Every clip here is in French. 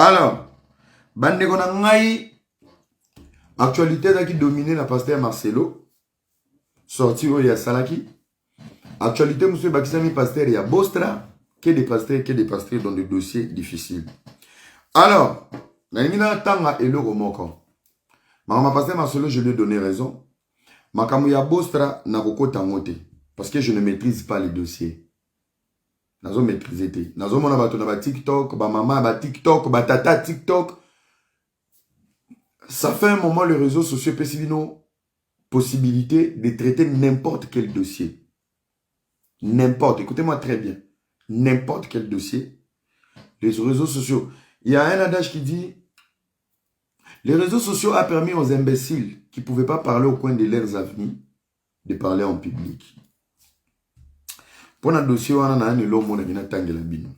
Alors, bande kona ngai, actualité qui domine la pasteur Marcelo, sorti où il y a Salaki. Actualité, monsieur Bakisami pasteur, il y a Bostra, que des pasteurs dans des dossiers difficiles. Alors, Nanina Tanga et le Romoko. Ma pasteur Marcelo, je lui ai donné raison. Makamouya Bostra n'a pas tangote. Parce que je ne maîtrise pas les dossiers. Nazo maîtriser te. Nazo mona bato na ba TikTok, ba maman ba TikTok, ba tata TikTok. Ça fait un moment les réseaux sociaux pesibino possibilité de traiter n'importe quel dossier. N'importe, écoutez-moi très bien. N'importe quel dossier. Les réseaux sociaux. Il y a un adage qui dit les réseaux sociaux ont permis aux imbéciles qui ne pouvaient pas parler au coin de leurs avenirs de parler en public. Pour un dossier, on a un homme qui a été bino.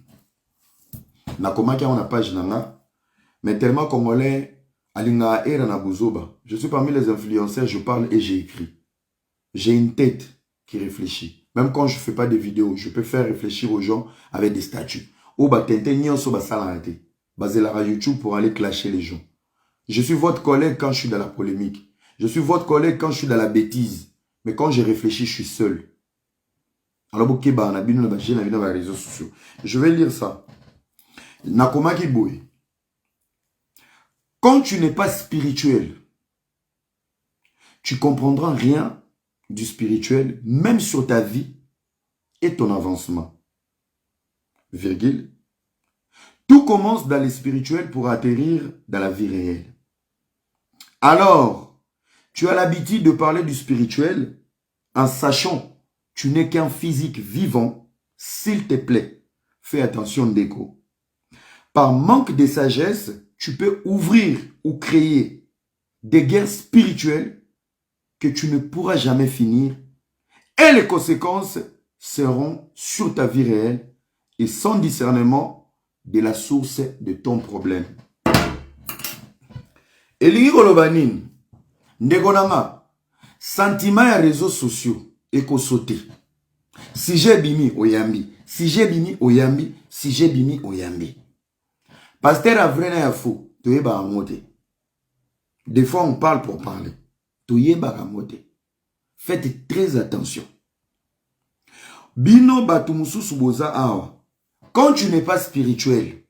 Na komaki on a page nanga, mais tellement congolais, alinga era na buzoba. Je suis parmi les influenceurs, je parle et j'ai écrit. J'ai une tête qui réfléchit. Même quand je ne fais pas de vidéos, je peux faire réfléchir aux gens avec des statuts. Ou batente nyonso basalarate. Basé la YouTube pour aller clasher les gens. Je suis votre collègue quand je suis dans la polémique. Je suis votre collègue quand je suis dans la bêtise. Mais quand je réfléchis, je suis seul. Alors, je vais lire ça. Nakoma Kiboui. Quand tu n'es pas spirituel, tu comprendras rien du spirituel, même sur ta vie et ton avancement. Virgule. Tout commence dans le spirituel pour atterrir dans la vie réelle. Alors, tu as l'habitude de parler du spirituel en sachant que tu n'es qu'un physique vivant. S'il te plaît, fais attention d'écho. Par manque de sagesse, tu peux ouvrir ou créer des guerres spirituelles que tu ne pourras jamais finir et les conséquences seront sur ta vie réelle et sans discernement de la source de ton problème. Elingi kolobanin, ndegonanga, sentiment ya réseaux sociaux eko sauté. Si j'ai bimi oyambi, si j'ai bimi oyambi, si j'ai bimi oyambi. Pasteur a vrai na faux, toyeba amote. Des fois on parle pour parler. Toyeba amote. Faites très attention. Bino batumusu suboza awa. Quand tu n'es pas spirituel,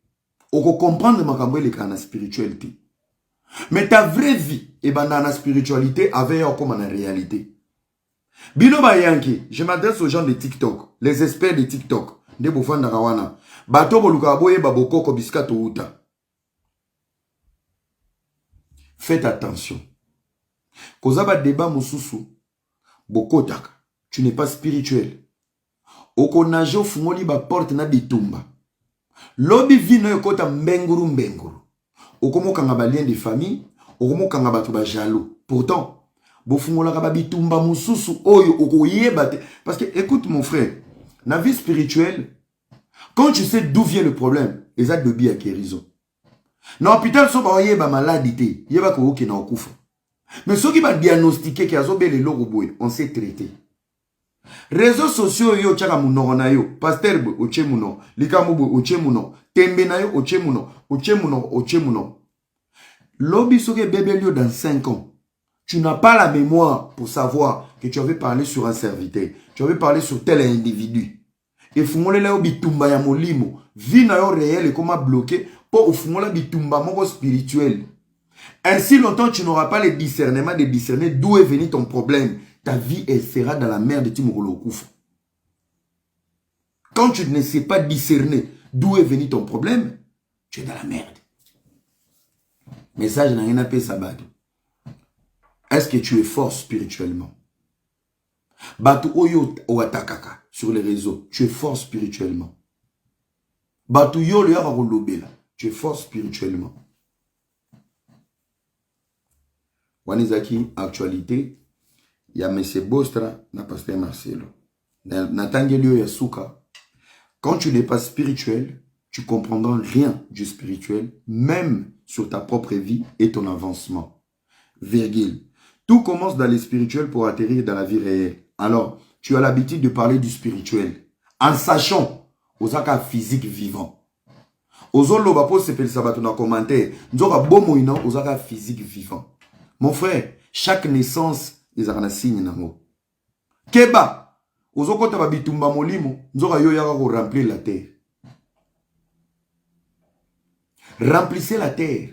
on peut comprendre makambo le kana spiritualité. Mais ta vraie vie est dans la spiritualité avec comme en réalité. Bino bayanki, je m'adresse aux gens de TikTok, les experts de TikTok, de Bofanda Rawana. Bato boluka boye baboko ko biskato uta. Faites attention. Kozaba débat mususu, bokotaka, tu n'es pas spirituel. Oko najo fungoli ba porte na bitumba. Lobi vino yokota mbenguru mbenguru. Okomo kanga ba lien de famille, okomo kanga ba tuba jaloux. Pourtant, bofungola ka bitumba mususu oyo okoyeba te. Parce que écoute mon frère, la vie spirituelle, quand tu sais d'où vient le problème, les actes de bien guérison. Dans l'hôpital, so ba yeba maladie, yeba ko oke na okufa. Mais ceux qui va diagnostiquer qu'il y a zobé le logoboué, on sait traiter. Réseaux sociaux yo tchaka muno na yo, pasteur oche muno, likamubo oche muno, tembe na yo oche muno, oche muno, oche muno. Lobi soke bébé lio dans 5 ans. Tu n'as pas la mémoire pour savoir que tu avais parlé sur un serviteur, tu avais parlé sur tel individu. Et fungole la yo bitumba ya molimo, vie na yo réel et comment bloquer pour fungola bitumba moko spirituel. Ainsi longtemps tu n'auras pas le discernement de discerner d'où est venu ton problème. Ta vie elle sera dans la merde de Timokolo Koufou. Quand tu ne sais pas discerner d'où est venu ton problème, tu es dans la merde. Message n'a rien à payer sabado. Est-ce que tu es fort spirituellement? Batu oyo oatakaka sur les réseaux, tu es fort spirituellement. Batu yo le yakolobela, tu es fort spirituellement. Wanizaki actualité. Il y a M. Bostra, na pasteur Marcelo. Natangelio Yasuka. Quand tu n'es pas spirituel, tu comprendras rien du spirituel, même sur ta propre vie et ton avancement. Virgule. Tout commence dans le spirituel pour atterrir dans la vie réelle. Alors, tu as l'habitude de parler du spirituel, en sachant aux actes physiques vivants. Ozolo ba pose sepeli sabato na commentaire. Nzoka bomo ina ozaka physique vivant. Mon frère, chaque naissance ezaka na signe nango. Keba ozokota ba bitumba molimo, nzoka yo yaka ko remplir la terre. Remplissez la terre.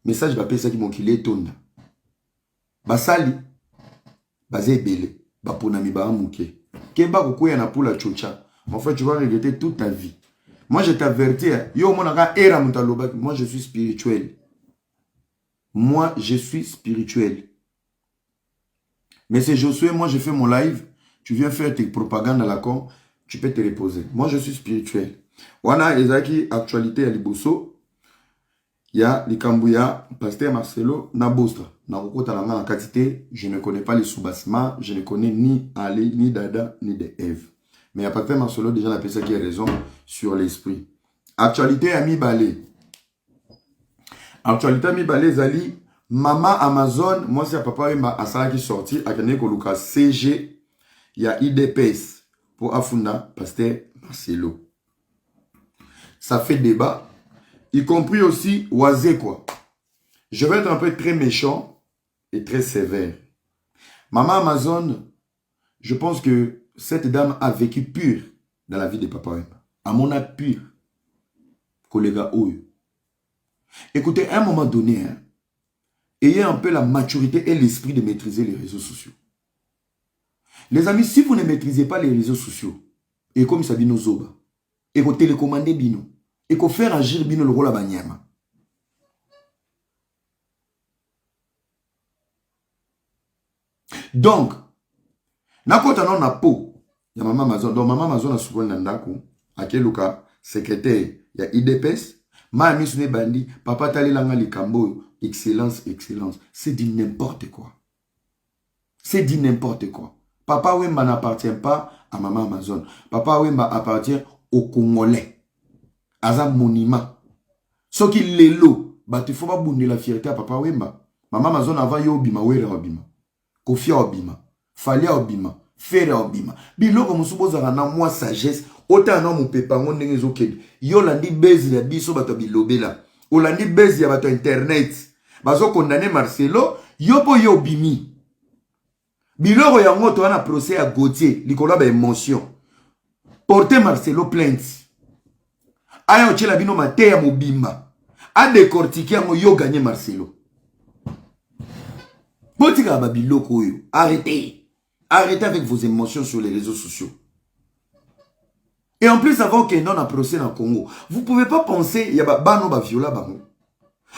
Message va appeler ça qui mokile tonda. Basali bazé ebele, ba ponami ba amuke. Keba kokoya na pula chocha. Mon frère, tu vas regretter toute ta vie. Moi, je t'avertis, yo monaka era mutaloba, moi je suis spirituel. Moi, je suis spirituel. Mais c'est Josué, moi je fais mon live, tu viens faire tes propagandes à la con, tu peux te reposer. Moi, je suis spirituel. Wana ezaki actualité ya liboso. Il y a Likambouya, Pasteur Marcelo, Nabosta. Nakokota langa na katite, je ne connais pas les sous-bassements, je ne connais ni Ali, ni Dada, ni de Eve. Mais il y a Pasteur Marcelo, déjà la personne qui a raison sur l'esprit. Actualité à mi-balé. Actualité à mi-balé, Zali, Maman Amazon, moi c'est papa et Asala qui sorti, à Kanye Koluka CG, il y a IDPS pour Afunda, Pasteur Marcelo. Ça fait débat. Y compris aussi Oazé quoi. Je vais être un peu très méchant et très sévère. Maman Amazon, je pense que cette dame a vécu pur dans la vie de Papa Wemba. À mon avis pur. Collègue Oyo. Écoutez, à un moment donné, hein, ayez un peu la maturité et l'esprit de maîtriser les réseaux sociaux. Les amis, si vous ne maîtrisez pas les réseaux sociaux, et comme ça dit nos zoba, et que télécommander bino, et que faire agir bino le rôle à Banyama. Donc, nakota non na po ya Maman Amazon. Donc Maman Amazon a souvent nandaku akeluka secrétaire ya IDPS. Ma ami sune bandi papa tali langa likambo excellence excellence. C'est dit n'importe quoi. C'est dit n'importe quoi. Papa Wemba n'appartient pas à Maman Amazon. Papa Wemba appartient aux Congolais. Aza monument. Ce qui l'élo, bah tu faut pas bourner la fierté à Papa Wemba. Maman Amazon avant yo obima were obima. Kofia obima. Falia obima. Fere obima. Biloko musuboza na moi sagesse. Ota na mu pepango ndenge zokedi. Yo landi bezi ya biso bato bilobela. Olandi bezi ya bato internet. Bazo condamner Marcelo. Yo po yo obimi. Biloko ya ngoto wana procès à Gauthier. Likolo ba émotion. Porter Marcelo plainte. Aya ochela bino mate ya mobimba. A décortiquer ngo yo gagner Marcelo. Botika ba biloko yo. Arrêtez. Arrêtez avec vos émotions sur les réseaux sociaux. Et en plus, avant qu'il y ait un procès dans le Congo, vous ne pouvez pas penser qu'il y a des viola bango.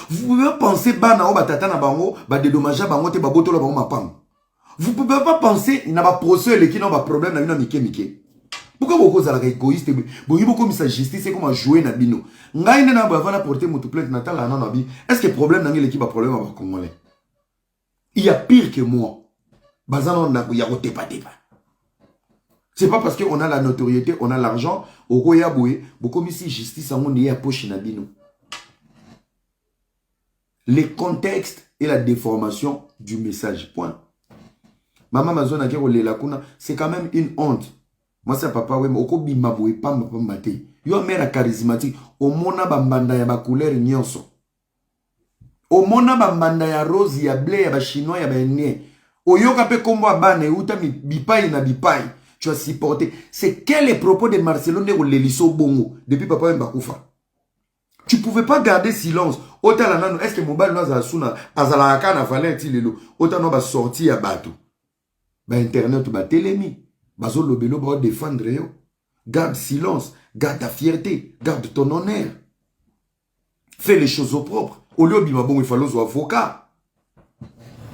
Vous pouvez pas penser qu'il y a des dédommages bango te baboto la bango mapam. Vous ne pouvez pas penser qu'il y a des procès qui ont des problèmes dans le mike. Pourquoi vous êtes égoïste? Vous êtes comme ça justice et comme jouer na bino. Ngai na ba va porter mon plainte natal na nabi. Est-ce que le problème dans l'équipe a problème avec Congolais? Il y a pire que moi. Bazano na ya roté pas débat. C'est pas parce qu'on a la notoriété, on a l'argent, au Royaboué, beaucoup ici justice on est à poche nabino. Les contextes et la déformation du message. Point. Maman Amazon a dit c'est quand même une honte. Moi c'est papa ouais, mais au bima boué pas mbate. Yo mère charismatique, au mona bambanda ya ba couleur nyonso. Au mona bambanda ya rose ya bleu ya ba chinois ya ba né. Au yoka pe kombo abane uta mi bipai na bipai. Tu as supporté. C'est quel les propos de Marcelo Ndeko Leliso Bongo depuis Papa Mbakoufa? Tu ne pouvais pas garder silence. Est-ce que Mobile Noza Suna Azalaka na Valenti Lelo autant va sortir à bateau? Bah internet ou bah télémi. Bazo Lobelo va défendre yo. Garde silence, garde ta fierté, garde ton honneur. Fais les choses au propre. Au lieu de bon il faut l'oser avocat.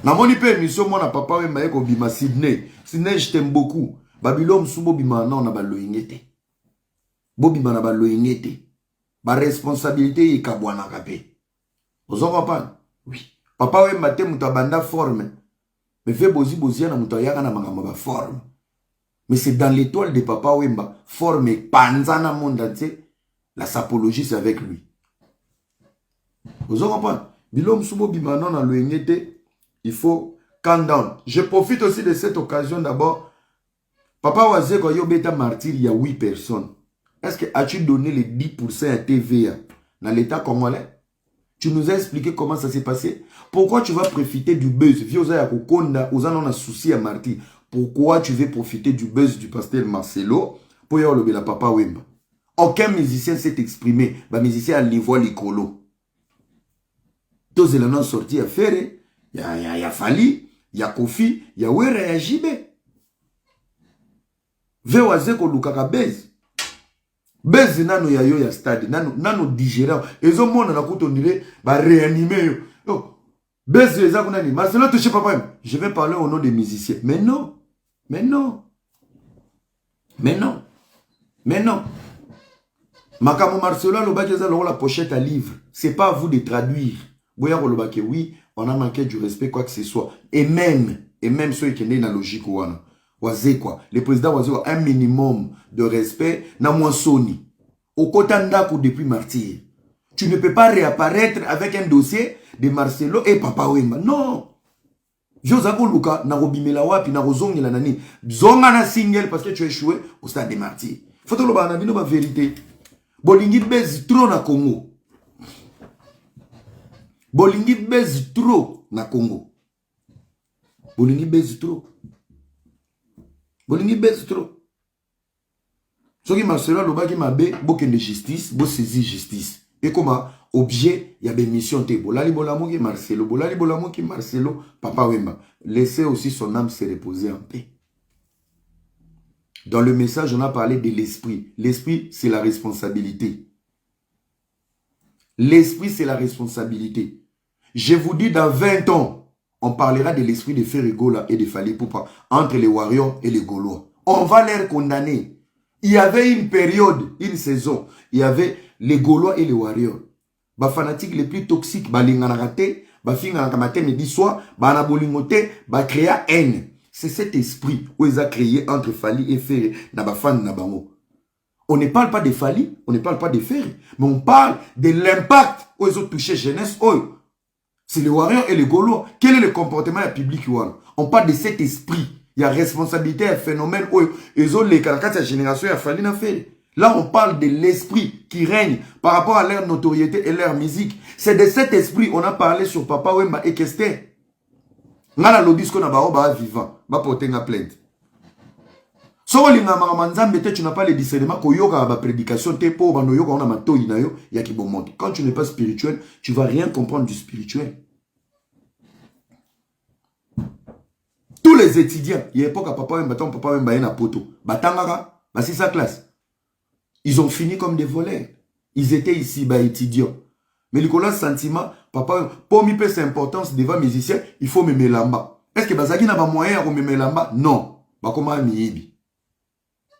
Na moni pe mission moi na papa Wemba ko bima Sydney. Sydney je t'aime beaucoup. Babylone sous bobima na ba loingete. Bobima na ba loingete. Ba responsabilité yi kabwana kapé. Ozo papa? Oui. Papa Wemba te muta banda forme. Mais fait bozi na muta yaka na mangamba ba forme. Mais c'est dans l'étoile de Papa Wemba forme panzana monde entier. La sapologie c'est avec lui. Ozo papa? Bilom sous bobima na loingete, il faut calm down. Je profite aussi de cette occasion d'abord. Papa Wazé, quand il y a martyr, il y a 8 personnes. Est-ce que as-tu donné les 10% à TVA dans l'État congolais? Tu nous as expliqué comment ça s'est passé. Pourquoi tu vas profiter du buzz? Pourquoi tu veux profiter du buzz du pasteur Marcelo pour y avoir le papa Wemba? Aucun musicien s'est exprimé. Le musicien a niveau l'écolo. Tous les noms sortis à faire. Il y a Fali, il y a Kofi, il y a Wera, il y a Jibé. Vewazeko lukaka buzz. Buzz nano ya yo ya stade, nano digérant. Ezo mona na kutondile ba réanimer yo. Buzz eza kunani. Marcelo touche papa. Je vais parler au nom des musiciens. Mais non. Mais non. Mais non. Mais non. Makamo Marcelo lobaki eza la pochette à livre. C'est pas à vous de traduire. Boya lobaki oui, on a manqué du respect quoi que ce soit. Et même ceux qui sont dans la logique ouana. Quoi. Le président a un minimum de respect na moins Sony. Au Kotandako depuis martyr. Tu ne peux pas réapparaître avec un dossier de Marcelo et Papa Wemba. Non. Josako Luka, na robimela wapi, na rozongi la nani. Zonga na single parce que tu as échoué au stade des martyrs. Faut que l'on ait la vérité. Bolingi bezi trop na Congo. Bolingi bezi trop na Congo. Bolingi bezi trop. Bolingi bezi trop. Ce qui m'a cela, l'obaki m'a bé, boken de justice, bo saisi justice. Et comme objet, il y a des missions. Bolali bolamo qui Marcelo, bolali bolamo qui Marcelo, Papa Wemba. Laissez aussi son âme se reposer en paix. Dans le message, on a parlé de l'esprit. L'esprit, c'est la responsabilité. L'esprit, c'est la responsabilité. Je vous dis, dans 20 ans, on parlera de l'esprit de Ferregola et de Fali Poupa entre les Warriors et les Gaulois. On va les condamner. Il y avait une période, une saison, il y avait les Gaulois et les Warriors. Les fanatiques les plus toxiques, les créa haine. C'est cet esprit où ils ont créé entre Fali et Ferre. On ne parle pas de Fali, on ne parle pas de Ferre, mais on parle de l'impact où ils ont touché jeunesse. C'est les Warriors et les Gaulois. Quel est le comportement public? On parle de cet esprit. Il y a responsabilité, un phénomène où ils ont les caractères de la génération, il a fallu faire. Là, on parle de l'esprit qui règne par rapport à leur notoriété et leur musique. C'est de cet esprit on a parlé sur Papa Wemba et Kester. Ngala lobis qu'on a ba vivant, ba porter une plainte. So linga manzambe tu n'as pas le discernement ko yoka ba prédication te po ba no yoka on a matoi na yo ya ki bon monde. Quand tu n'es pas spirituel, tu vas rien comprendre du spirituel. Tous les étudiants, il y a époque à Papa Wemba et na poto. Batangara, ba c'est sa classe. Ils ont fini comme des voleurs. Ils étaient ici, bah, étudiants. Mais le sentiment, papa, pour me faire cette importance devant les musiciens, il faut me mélamba. Est-ce que Bazaki n'a pas moyen de me mélamba? Non. Bah, comment mi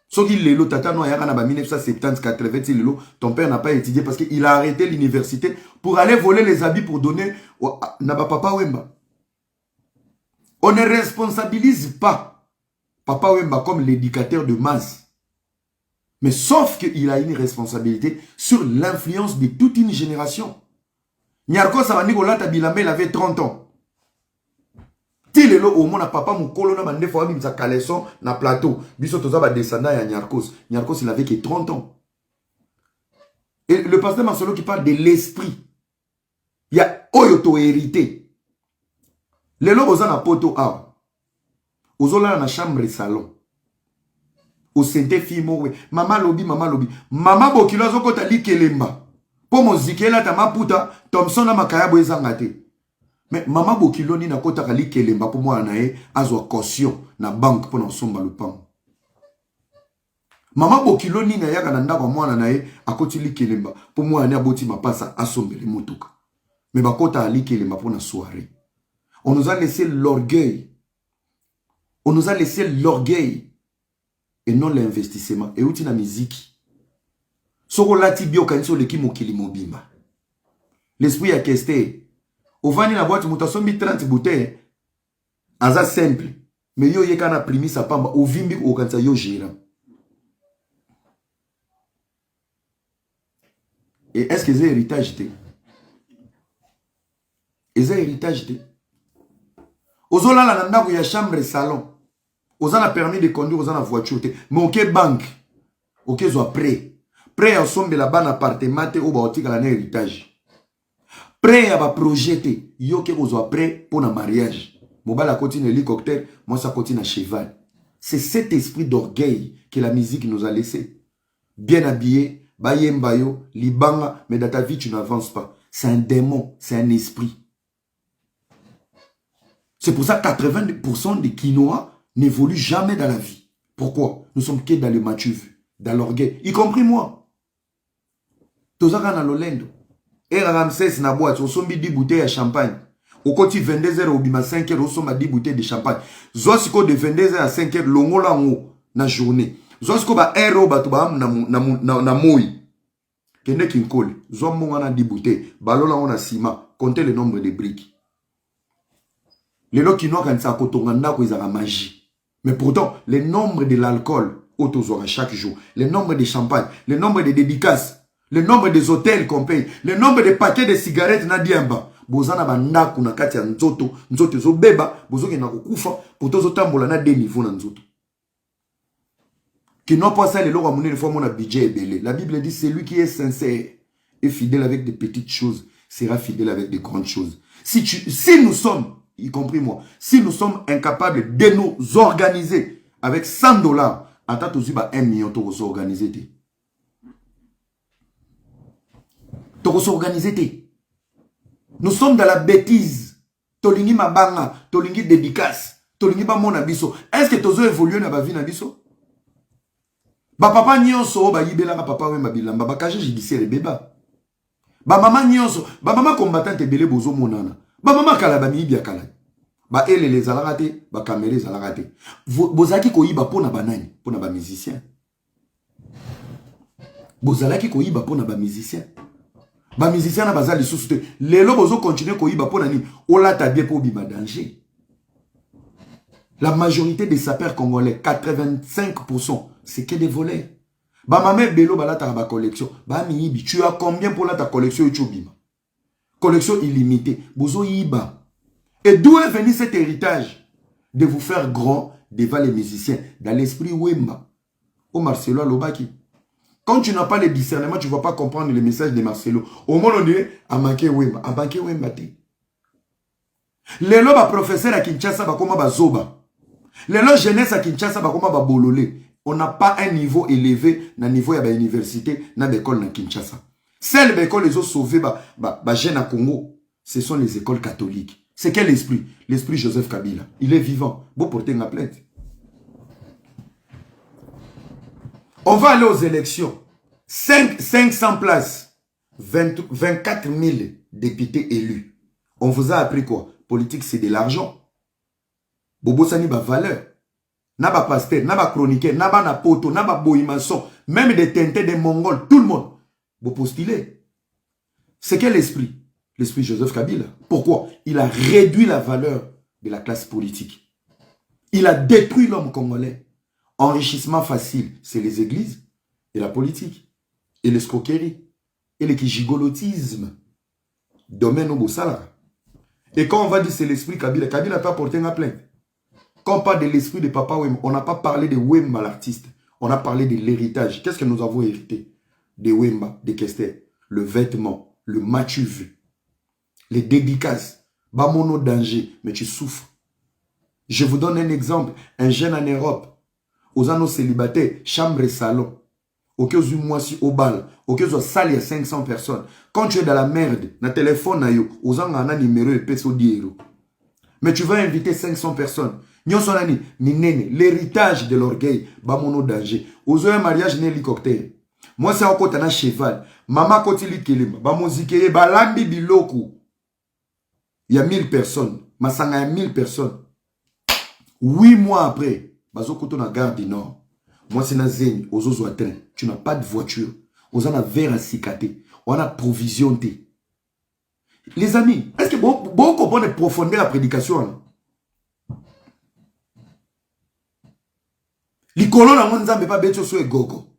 Sauf qu'il est là, tata no yaka na ba 1970, 80, ton père n'a pas étudié parce qu'il a arrêté l'université pour aller voler les habits pour donner na ba Papa Wemba. On ne responsabilise pas Papa Wemba comme l'éducateur de masse. Mais sauf qu'il a une responsabilité sur l'influence de toute une génération. Nyarko Savanikola Tabilame, il avait 30 ans. Tilelo au monde papa mukolo na bande fois bimsa caleçon na plateau. Biso toza ba descendant ya Nyarkos. Nyarkos il avait que 30 ans. Et le pasteur Marcelo qui parle de l'esprit. Il y a oyoto hérité. Lelo ozana poto a. Ozola na chambre et salon. Au sente fimo we mama lobi mama bokilo zo kota likelemba po mozikela ta maputa Thompson na makayabo ezanga te mais mama bokilo ni na kota ka likelemba po mwana nae azwa caution na banque po na somba lupango mama bokilo ni na yaka na ndako mwana nae akoti likelemba po mwana ne aboti mapasa asombele motuka mais bakota likelemba po na soirée. On nous a laissé l'orgueil et non l'investissement. Et où tu la musique? Soko lati bio kanso leki mokili mobimba. L'esprit a kesté. Au vani la boîte mutason mi 30 bouteilles. Aza simple. Mais yo ye kana primi sa pamba. Au vimbi au kansa yo gérant. Et est-ce que c'est héritage te? Et c'est héritage te? Ozola la nanda ya chambre et salon. Vous avez permis de conduire, vous avez la voiture. Mais ok banque, ok soit prêt. prêt à somber la ban appartement ou baotika la héritage. Prêt à projeter, yo ke kozwa prêt pour un mariage. Mobala continue hélicoptère, moi ça continue à cheval. C'est cet esprit d'orgueil que la musique nous a laissé. Bien habillé, bayembayo, libanga, mais dans ta vie tu n'avances pas. C'est un démon, c'est un esprit. C'est pour ça que 80% des quinoa n'évoluent jamais dans la vie. Pourquoi? Nous sommes que dans le matuve, dans l'orgueil, y compris moi. Tozaka na lolendo. Et Ramsès na boîte, on sombi 10 bouteilles de champagne. Au côté 22h au bima 5h, on sombi 10 bouteilles de champagne. Zoasiko de 22h à 5h, longo la ngo na journée. Zoasiko ba aéro ba tuba na moui. Kende kinkole. Zoa monga na 10 bouteilles. Balola on a ciment. Comptez le nombre de briques. Les lots qui n'ont qu'un sac tonganda ko izara magie. Mais pourtant, le nombre de l'alcool autozora chaque jour, le nombre de champagne, le nombre de dédicaces, le nombre des hôtels qu'on paye, le nombre de paquets de cigarettes na diamba. Bozana bandaku na kati ya nzoto, nzoto zo beba, bozoki na kokufa, poto zo tambola na des niveaux na nzoto. Qui n'ont pas ça les lots à monnaie, les fois mon budget est belé. La Bible dit, celui qui est sincère et fidèle avec des petites choses, sera fidèle avec des grandes choses. Si nous sommes, y compris moi, si nous sommes incapables de nous organiser avec $100, en tant que 1 million, tu vas s'organiser. Nous sommes dans la bêtise. Tolingi mabanga, tolingi dédicace, tolingi ba mon abiso. Est-ce que tu as évolué dans la vie nabiso? Ba papa nyonso ba yibela ka papa we mabilamba ba kaje judiciaire beba. Ba mama nyonso, ba mama combattante belé bozo monana. Ba mama kala ba mibia kala. Ba ele les alarate, ba caméra alarate. Bozaki ko yiba pona banani, pona ba musicien. Bozalaki ko yiba pona ba musicien. Ba musicien na bazali sous te. Lelo bozo continuer ko yiba pona ni. Ola ta bien pour bima danger. La majorité des sapeurs congolais, 85%, c'est que des volets. Ba mame belo bala ta ba collection. Ba miyibi, tu as combien pour la ta collection bima? Collection illimitée. Bozo yiba. Et d'où est venu cet héritage? De vous faire grand devant les musiciens. Dans l'esprit Wemba. Au Marcelo Lobaki. Quand tu n'as pas le discernement, tu ne vas pas comprendre le message de Marcelo. Au moment où on est à manquer Wemba. À manquer Wemba. Les lois professeurs à Kinshasa, bakoma bazoba. Les lois jeunesse à Kinshasa, bakoma babololé. On n'a pas un niveau élevé dans le niveau de l'université, dans l'école à Kinshasa. Celles écoles les ont sauvées, jeunes à Congo, ce sont les écoles catholiques. C'est quel esprit? L'esprit Joseph Kabila. Il est vivant. Vous portez une plainte. On va aller aux élections. 500 places. 24 000 députés élus. On vous a appris quoi? Politique, c'est de l'argent. Bobo Sani ba valeur. Naba pasteur, naba chroniqueur, naba napoto, naba boïmaçon, même des teintés, des mongols, tout le monde. Vous postulez. C'est quel esprit? L'esprit Joseph Kabila. Pourquoi? Il a réduit la valeur de la classe politique. Il a détruit l'homme congolais. Enrichissement facile, c'est les églises et la politique. Et l'escroquerie. Et le gigolotisme. Domaine au Bossala. Et quand on va dire c'est l'esprit Kabila, Kabila n'a pas porté une plainte. Quand on parle de l'esprit de Papa Wemba, on n'a pas parlé de Wemba l'artiste. On a parlé de l'héritage. Qu'est-ce que nous avons hérité? De Wemba, de Kester. Le vêtement, le matuve. Les dédicaces, bas mono danger, mais tu souffres. Je vous donne un exemple. Un jeune en Europe, aux anneaux célibataires, chambre et salon, au cas où moi si au bal, au cas où salle il y a 500 personnes. Quand tu es dans la merde, dans le téléphone, aux anneaux on a numéro et peso 10 €. Mais tu vas inviter 500 personnes. L'héritage de l'orgueil, bas mono danger. Aux un mariage n'est hélicoptère. Moi c'est encore un cheval. Maman kotili kelema, ba mozikeye ba lambi biloko. Il y a 1000 personnes. Masanga, il y a 1000 personnes. 8 mois après, bazokoto na gare du Nord. Moi, c'est na zeni, aux autres train. Tu n'as pas de voiture. Aux en a verre à cicater. On a provisionné. Les amis, est-ce que vous comprenez profondément la prédication? Les colons, on ne pas bêter sur le gogo.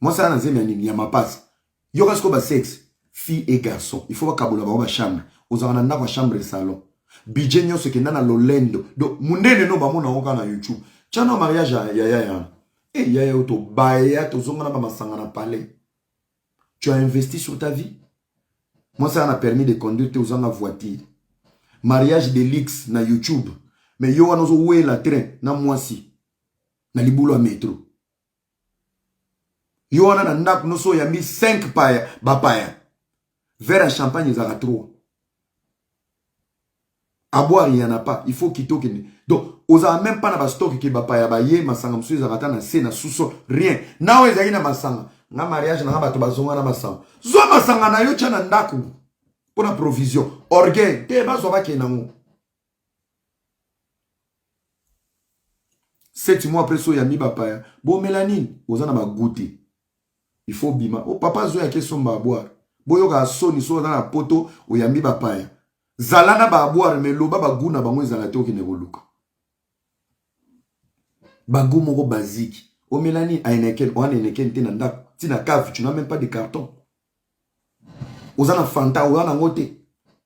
Moi, ça, na zeni, il y a ma passe. Il y aura ce qu'on va sexe. Fille et garçon. Il faut voir Kaboula, on va chambre. Aux en a chambre et salon. Budget nyo ce qui n'a lolendo. Donc, mundene no ba mona oka na YouTube. Tiens, no mariage ya. Eh, ya auto baya to zonga na ba masanga na palais. Tu as investi sur ta vie. Moi, ça m'a permis de conduire tes gens en voiture. Mariage de l'X na YouTube. Mais yo anozo oué la train na moi si. Na libulo a métro. Yo ana na ndak no so yambi 5 paya bapaya. Verre à champagne ils ont 3. À boire il n'y en a pas. Il faut qu'il toque. Donc, on a même pas na stock qui bapaya ba ye masanga msu ils na se na sous rien. Na we zaki na masanga. Na mariage na bato bazonga na masanga. Zo masanga na yo tchana ndaku. Pour la provision. Orgueil. Te ba zo ba kenango. 7 mois après so yami bapaya. Bon mélanine, ozana ba goûter. Il faut bima. Oh papa zo ya question ba boire. Boyo ga soni so dans la poto o yami bapaya. Zalana ba boire mais loba ba guna bango ezala te okene koluka. Bango moko basique. O mélanine a eneken, o eneken te na ndako. Tina cave, tu n'as même pas de carton. Ozana fanta ozana ngote.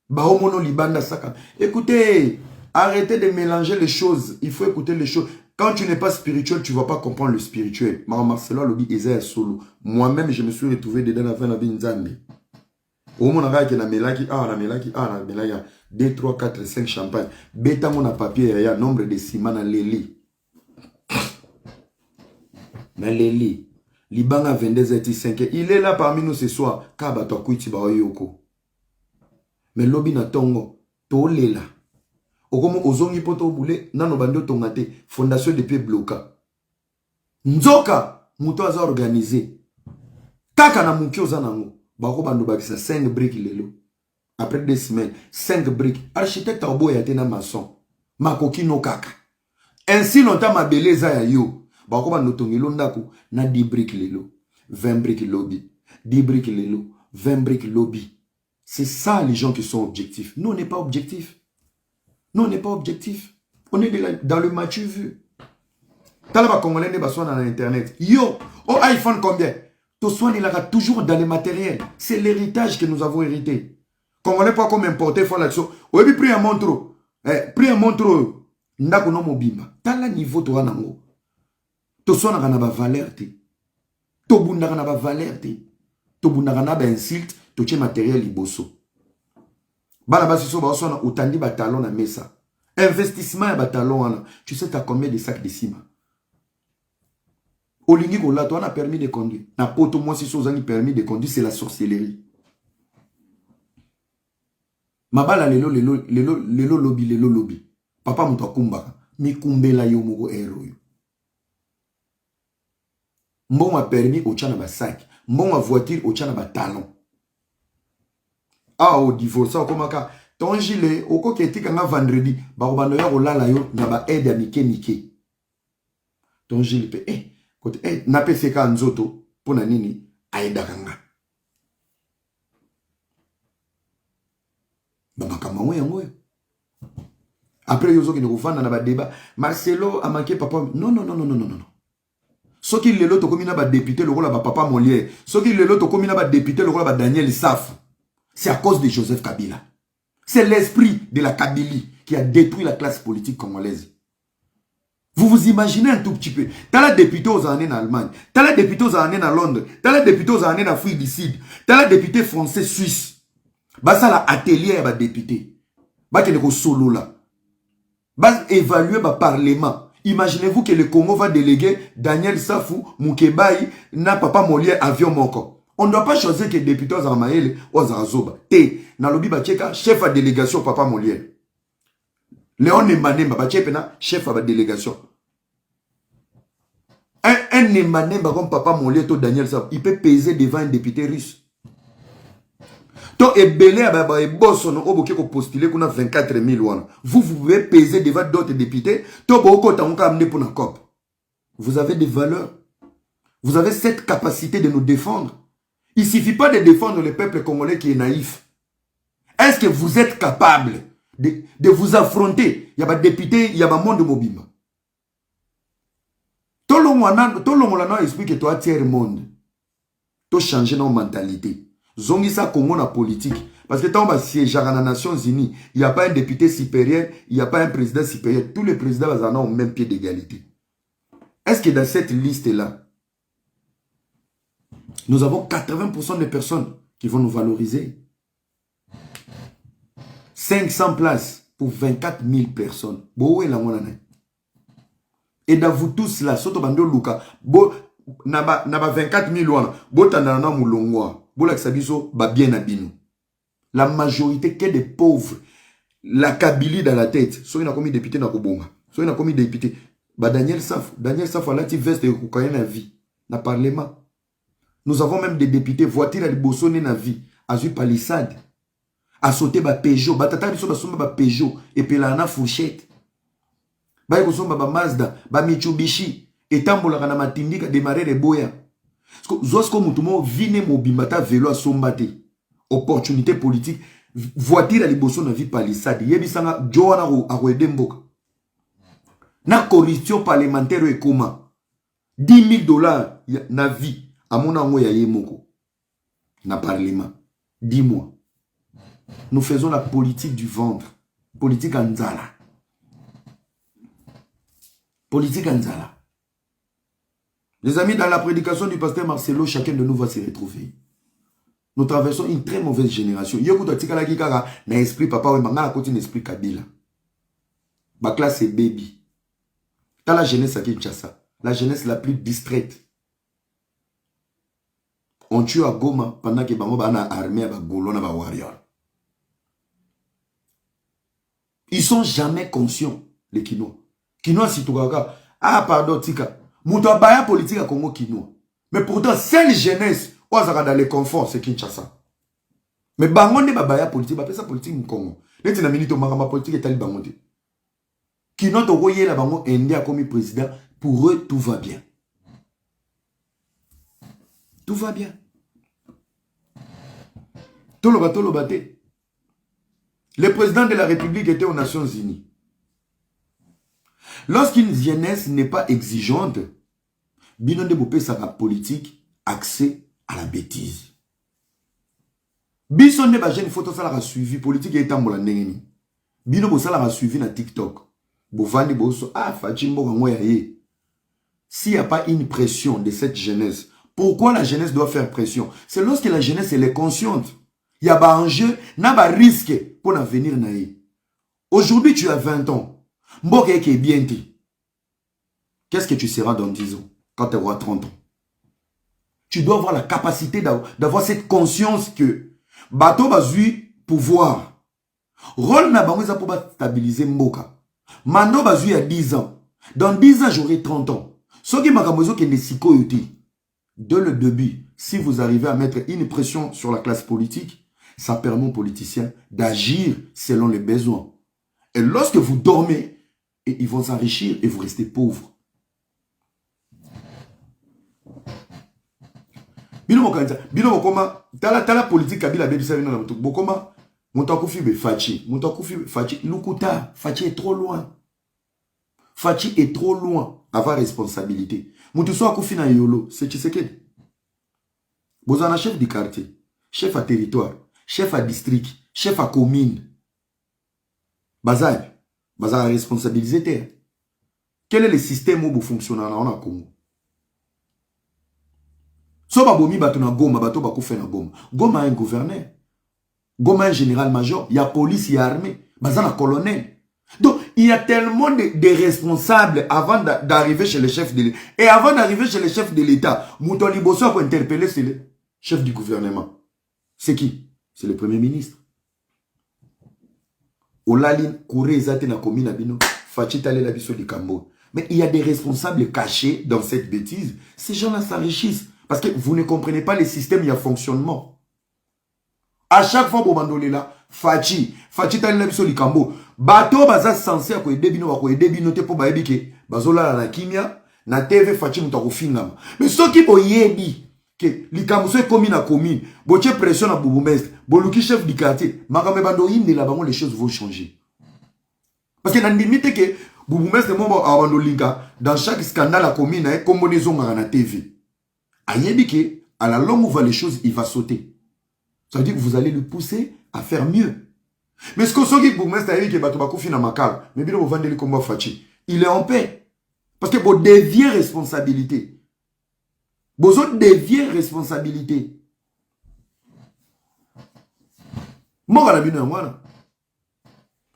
Ba homono libanda saka. Écoutez, arrêtez de mélanger les choses. Il faut écouter les choses. Quand tu n'es pas spirituel, tu ne vas pas comprendre le spirituel. Marcelo Lobi Isaiah Solo. Moi-même, je me suis retrouvé dedans la fin de la vie Nzambe. Au moment où on a melaki, na melaki, 2, 3, 4, 5 champagne. Bêta mon papier, il y a nombre de ciment dans les lits. Dans les lits. Libanga 22h5. Il est là parmi nous ce soir. Kaba to kuiti ba oyoko. Mais lobi na tongo. To lela. Okomo ozongi poto obule nano bando tongate fondation de paix bloka. Nzoka muto aza organisé. Kaka na muki ozanango. Bako bando bakisa 5 briques lelo. Après 2 semaines, 5 briques. Architecte obo ya tena maçon. Makoki no kaka. Ainsi longtemps ma beleza ya yo. Bako bando tongelo ndako na 10 briques lelo. 20 briques lobby. 10 briques lelo. 20 briques lobby. C'est ça les gens qui sont objectifs. Nous on n'est pas objectifs. Non, on n'est pas objectif. On est dans le match vu. T'as là Congolais ne sont dans l'internet. Yo, oh iPhone combien? Tout soin il aura toujours dans les matériels. C'est l'héritage que nous avons hérité. Congolais pas comme importer faut l'action. Oui, puis pris un montre. Pris un montre. Ndako no mobimba. T'as là niveau toi nango. Tout soin na ba valeur te. To bunda na ba valeur te. To bunda na ba insulte. To tche matériel liboso. Bala basi so ba sona utandi ba talon na mesa. Investissement ya ba talon tu sais t'as combien de sacs de ciment. Olingi ko la toi na permis de conduire. Na poto moi si so zani permis de conduire c'est la sorcellerie. Mabala lelo lobby. Papa muto kumba mi kumbela yo moko ero yo. Mbon a permis au tchana ba sac. Mbon a voiture au tchana ba talon. Ah, au divorce, comment ka ton gilet, au coq qui nga vendredi, barobano ya rolala yo, na ba aide à Mike. Ton gilet, côté, na pese ka nzoto, pour na nini, aida kanga. Bamakama yango. Après, yo zo ki ne na ba débat, Marcelo a manqué papa. Non. Ce qui le loto komina ba député, le rôle ba papa Molière. Ce qui le loto komina ba député, le rôle ba Daniel Saf. C'est à cause de Joseph Kabila. C'est l'esprit de la Kabylie qui a détruit la classe politique congolaise. Vous vous imaginez un tout petit peu. T'as la députée aux années en Allemagne. T'as la députée aux années en Londres. T'as la députée aux années en Afrique du Sud. T'as la députée français suisse. Bah ça la atelier à la députée. Bah qu'elle est solo là. Bah évaluer le parlement. Imaginez-vous que le Congo va déléguer Daniel Safou, Moukebaï, na papa Molière avion moko. On ne doit pas choisir que les députés aux Amaël ou aux Azoba. T. Nalobi Bacheka, chef à délégation papa Molière. Léon Nembanemba Bachepena, chef à délégation. Un Nembanemba comme papa Molière, to Daniel Safou, il peut peser devant un député russe. To ebele ababa eboso no oboke ko postuler kuna 24 000 vous pouvez peser devant d'autres députés. To boko tanka amener pour la COP. Vous avez des valeurs. Vous avez cette capacité de nous défendre. Il ne suffit pas de défendre le peuple congolais qui est naïf. Est-ce que vous êtes capable de vous affronter? Il y a des députés, il y a des monde mobile. Tout le monde explique que toi, tiers monde. Tu changer nos mentalités. Zongisa Congo na politique. Parce que tant que siège à la Nations Unies, il n'y a pas un député supérieur, il n'y a pas un président supérieur. Tous les présidents ont le même pied d'égalité. Est-ce que dans cette liste-là, Nous avons 80% des personnes qui vont nous valoriser. 500 places pour 24 000 personnes. Et dans vous tous là, soto bando luka, naba 24 000 wana, botanana moulongwa, bola kisabiso ba bien abino. La majorité que des pauvres, la Kabylie dans la tête, soit il a commis député na kobonga, soit il a commis député. Bah Daniel Saf a lati veste de koukaye na vie, na parlement. Nous avons même des députés, voiture à l'ibosone na vie, à Zui Palissade, à sauter ba Peugeot, ba tata biso ba somba ba Peugeot, et puis la na fourchette. Ba yeko somba ba Mazda, ba Mitsubishi, et tambola na matindika démarrer les boya. Zosko mutumo vine mobimata vélo à sombate. Opportunité politique, voiture à l'ibosone na vie Palissade, yebisanga Joana a Roedemboka. Na corruption parlementaire et comment 10 000 $ na vie. À mon amour, il y a moko. Na parlement. Dis-moi. Nous faisons la politique du ventre. Politique Anzala. Politique Anzala. Les amis, dans la prédication du pasteur Marcelo, chacun de nous va se retrouver. Nous traversons une très mauvaise génération. Yokuta tikala kikara na esprit papa ou manga côté l'esprit Kabila. Ma classe est baby. T'as la jeunesse à Kinshasa. La jeunesse la plus distraite. On tue à Goma pendant que Bango a armé à Golona à warrior. Ils sont jamais conscients, les Kinois. Kinois, si tu regardes, ah, pardon, Tika. Mouta baya politique à Congo Kinois. Mais pourtant, seule jeunesse, on a dans les conforts, c'est Kinshasa. Mais Bango n'est pas baya politique, bah, ça politique au Congo. Les Tinamini, ma politique est telle Bango. Kinois, tu vois, la Bango, Indien comme président, pour eux, tout va bien. Tout va bien. Le président de la République était aux Nations Unies. Lorsqu'une jeunesse n'est pas exigeante, Bino de Bopé sa politique accès à la bêtise. Bison ne ba jeune photo ça la suivi politique et tambola ndengeni. Bino bo ça la suivi na TikTok. Bo vandi bo so ah Fachimbo ngoya ye. S'il n'y a pas une pression de cette jeunesse, pourquoi la jeunesse doit faire pression? C'est lorsque la jeunesse elle est consciente. Il y a un enjeu, il y a un risque pour l'avenir. Aujourd'hui, tu as 20 ans. Mboke qui est bien dit. Qu'est-ce que tu seras dans 10 ans, quand tu auras 30 ans? Tu dois avoir la capacité d'avoir cette conscience que bateau bazui pouvoir. Rôle na bango pour stabiliser Mboka. Mando bazui à 10 ans. Dans 10 ans, j'aurai 30 ans. Ce qui m'a dit que siko yuti. Dès le début, si vous arrivez à mettre une pression sur la classe politique, ça permet aux politiciens d'agir selon les besoins. Et lorsque vous dormez, ils vont s'enrichir et vous restez pauvres. Bino Mokoma, tala politique Kabila Baby Savina Bokoma, Montakufi Fachi, Lukuta, Fachi est trop loin. Fachi est trop loin avoir responsabilité. Moutousso Akoufi na Yolo, c'est Tshisekedi. Vous en avez chef du quartier, chef à territoire, chef à district, chef à commune. Bazar responsabilisé. Quel est le système où vous fonctionnez en Congo? So babomi bato na Goma, bato bakoufe na Goma. Goma a un gouverneur. Goma a un général-major. Il y a police, il y a armée. Bazar un colonel. Donc, il y a tellement de responsables avant d'arriver chez le chef de l'État. Et avant d'arriver chez le chef de l'État, Moutoli Bosso pour interpeller, c'est le chef du gouvernement. C'est qui? C'est le premier ministre. Olaline, Kouré, Zate, na commune Abino, Fachita, la biso du Cambo. Mais il y a des responsables cachés dans cette bêtise. Ces gens-là s'enrichissent. Parce que vous ne comprenez pas les systèmes, il y a fonctionnement. À chaque fois, vous bandolez là, Fachi, la biso du Cambo. Bateau, baza censé à quoi débino, à quoi débino, te po baebike, bazola la kimia, na TV, Fachi, moutako fingama. Mais ce qui peut yebi, que l'Ikamuso est commis na commune, boche pression à Bouboumestre, boluki chef du quartier, makame bando inde là-bas, les choses vont changer. Parce que dans limite que Bouboumestre, dans chaque scandale à commune, comme on est à la TV. Ayebike, à la longue, où va les choses, il va sauter. Ça veut dire que vous allez le pousser à faire mieux. Mais ce que ce qui Bouboumestre a dit que Batoubakou fina makal, mais bien vous vendez le combat Fachi, il est en paix. Parce que vous deviez responsabilité. Bozo devient responsabilité. Moi, la bino moi.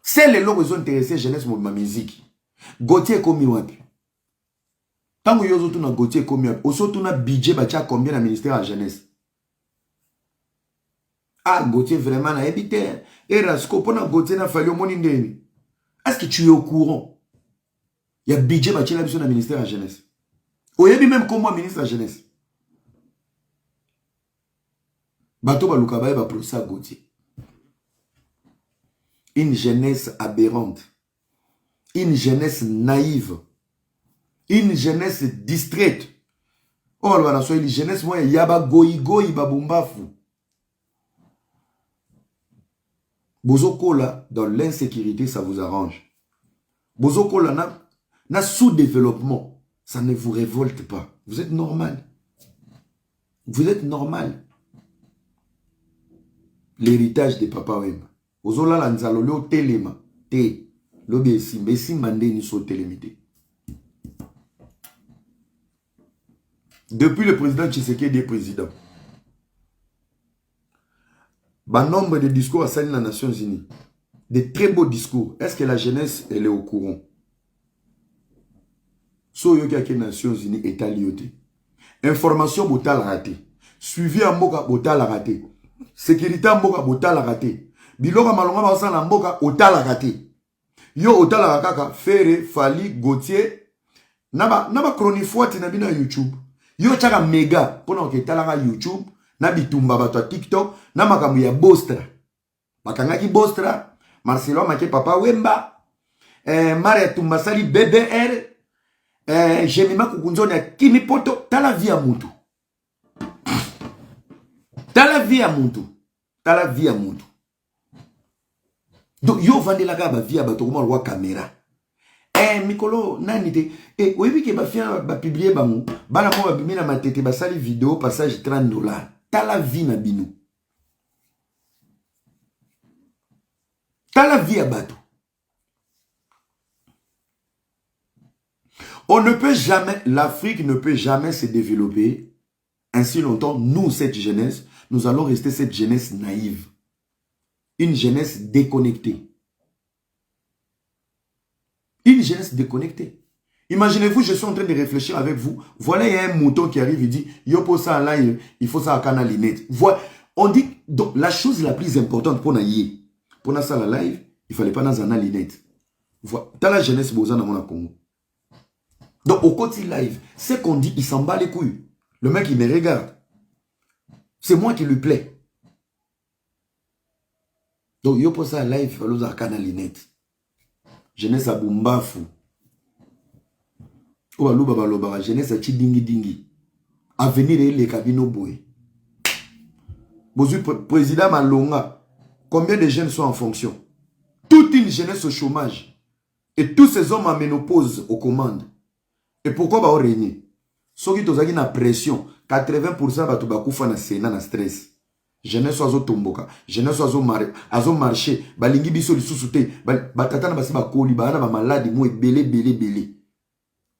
C'est les gens qui sont intéressés jeunesse ma musique. Gauthier komi wapi. Tant que yozo tuna Gauthier komi wapi. Oso tuna budget bacha combien na ministère de la jeunesse. Ah, Gauthier vraiment na habité. Et Rasco pona Gauthier na fallu moni ndeni. Est-ce que tu es au courant? Il y a budget bacha la biso na ministère de la jeunesse. Oyebi même comme moi ministre de la jeunesse. Bato ba lukabaye ba procès Gauthier. Une jeunesse aberrante. Une jeunesse naïve. Une jeunesse distraite. Oh, la jeunesse, moi, yaba goyi babumbafu. Bozoko là, dans l'insécurité, ça vous arrange. Bozoko là, na sous-développement, ça ne vous révolte pas. Vous êtes normal. Vous êtes normal. L'héritage de Papa Wemba. Ozola la nzalole o telema. Te. Lobe si mande ni so telemite. Depuis le président Tshisekedi est président. Bah, nombre de discours à saluer les Nations Unies. Des très beaux discours. Est-ce que la jeunesse, elle est au courant? So yo ki Nations Unies est à l'IOT. Information botal raté. Suivi en moka botal raté. Sécurité en moka botal raté. Biloka malonga ba na mboka botal raté. Yo botal kaka Fere, Fali, Gauthier. Naba chronifuati na bina YouTube. Yo chaka mega pona ke talaka YouTube. Na bitumba bato TikTok. Na makamu ya Bostra. Bakangaki Bostra. Marcelo make Papa Wemba. Maria Tumbasali BBR. Jemima kukunzoni ya Kimi Poto. Tala via mutu. Tala via mutu. Tala via mutu. Donc yo vandela ka ba via bato kuma roi caméra. Mikolo nani te oyebi ke ba fia ba publier bango bana mo ba bimina matete ba sali vidéo passage $30. Tala vie na bino. Tala vie à bato. On ne peut jamais, l'Afrique ne peut jamais se développer ainsi longtemps. Nous, cette jeunesse, nous allons rester cette jeunesse naïve. Une jeunesse déconnectée. Une jeunesse déconnectée. Imaginez-vous, je suis en train de réfléchir avec vous. Voilà, il y a un mouton qui arrive, il dit, yo pour ça là, il faut ça à canal linet. Voilà. On dit, donc la chose la plus importante pour naïe, pour ça la live, il fallait pas dans un linet. Voilà. Dans la jeunesse, boza dans mon Congo. Donc au côté live, ce qu'on dit, il s'en bat les couilles. Le mec, il me regarde. C'est moi qui lui plaît. Donc, yo pour ça live, il fallait ça canal linet. Jeunesse à Bumbafu. Ou à Loubaba, jeunesse à Chidingi Dingi. Avenir et les cabines boué. Président Malonga, combien de jeunes sont en fonction? Toute une jeunesse au chômage. Et tous ces hommes en ménopause aux commandes. Et pourquoi va régner? Ceux qui ont une pression, 80% va tout na Sénat na stress. Jeunesse oiseau tomboka, jeunesse oiseau marché, balingi biso li sousouté, batata na basi ba koli, ba na ba maladi mo belé.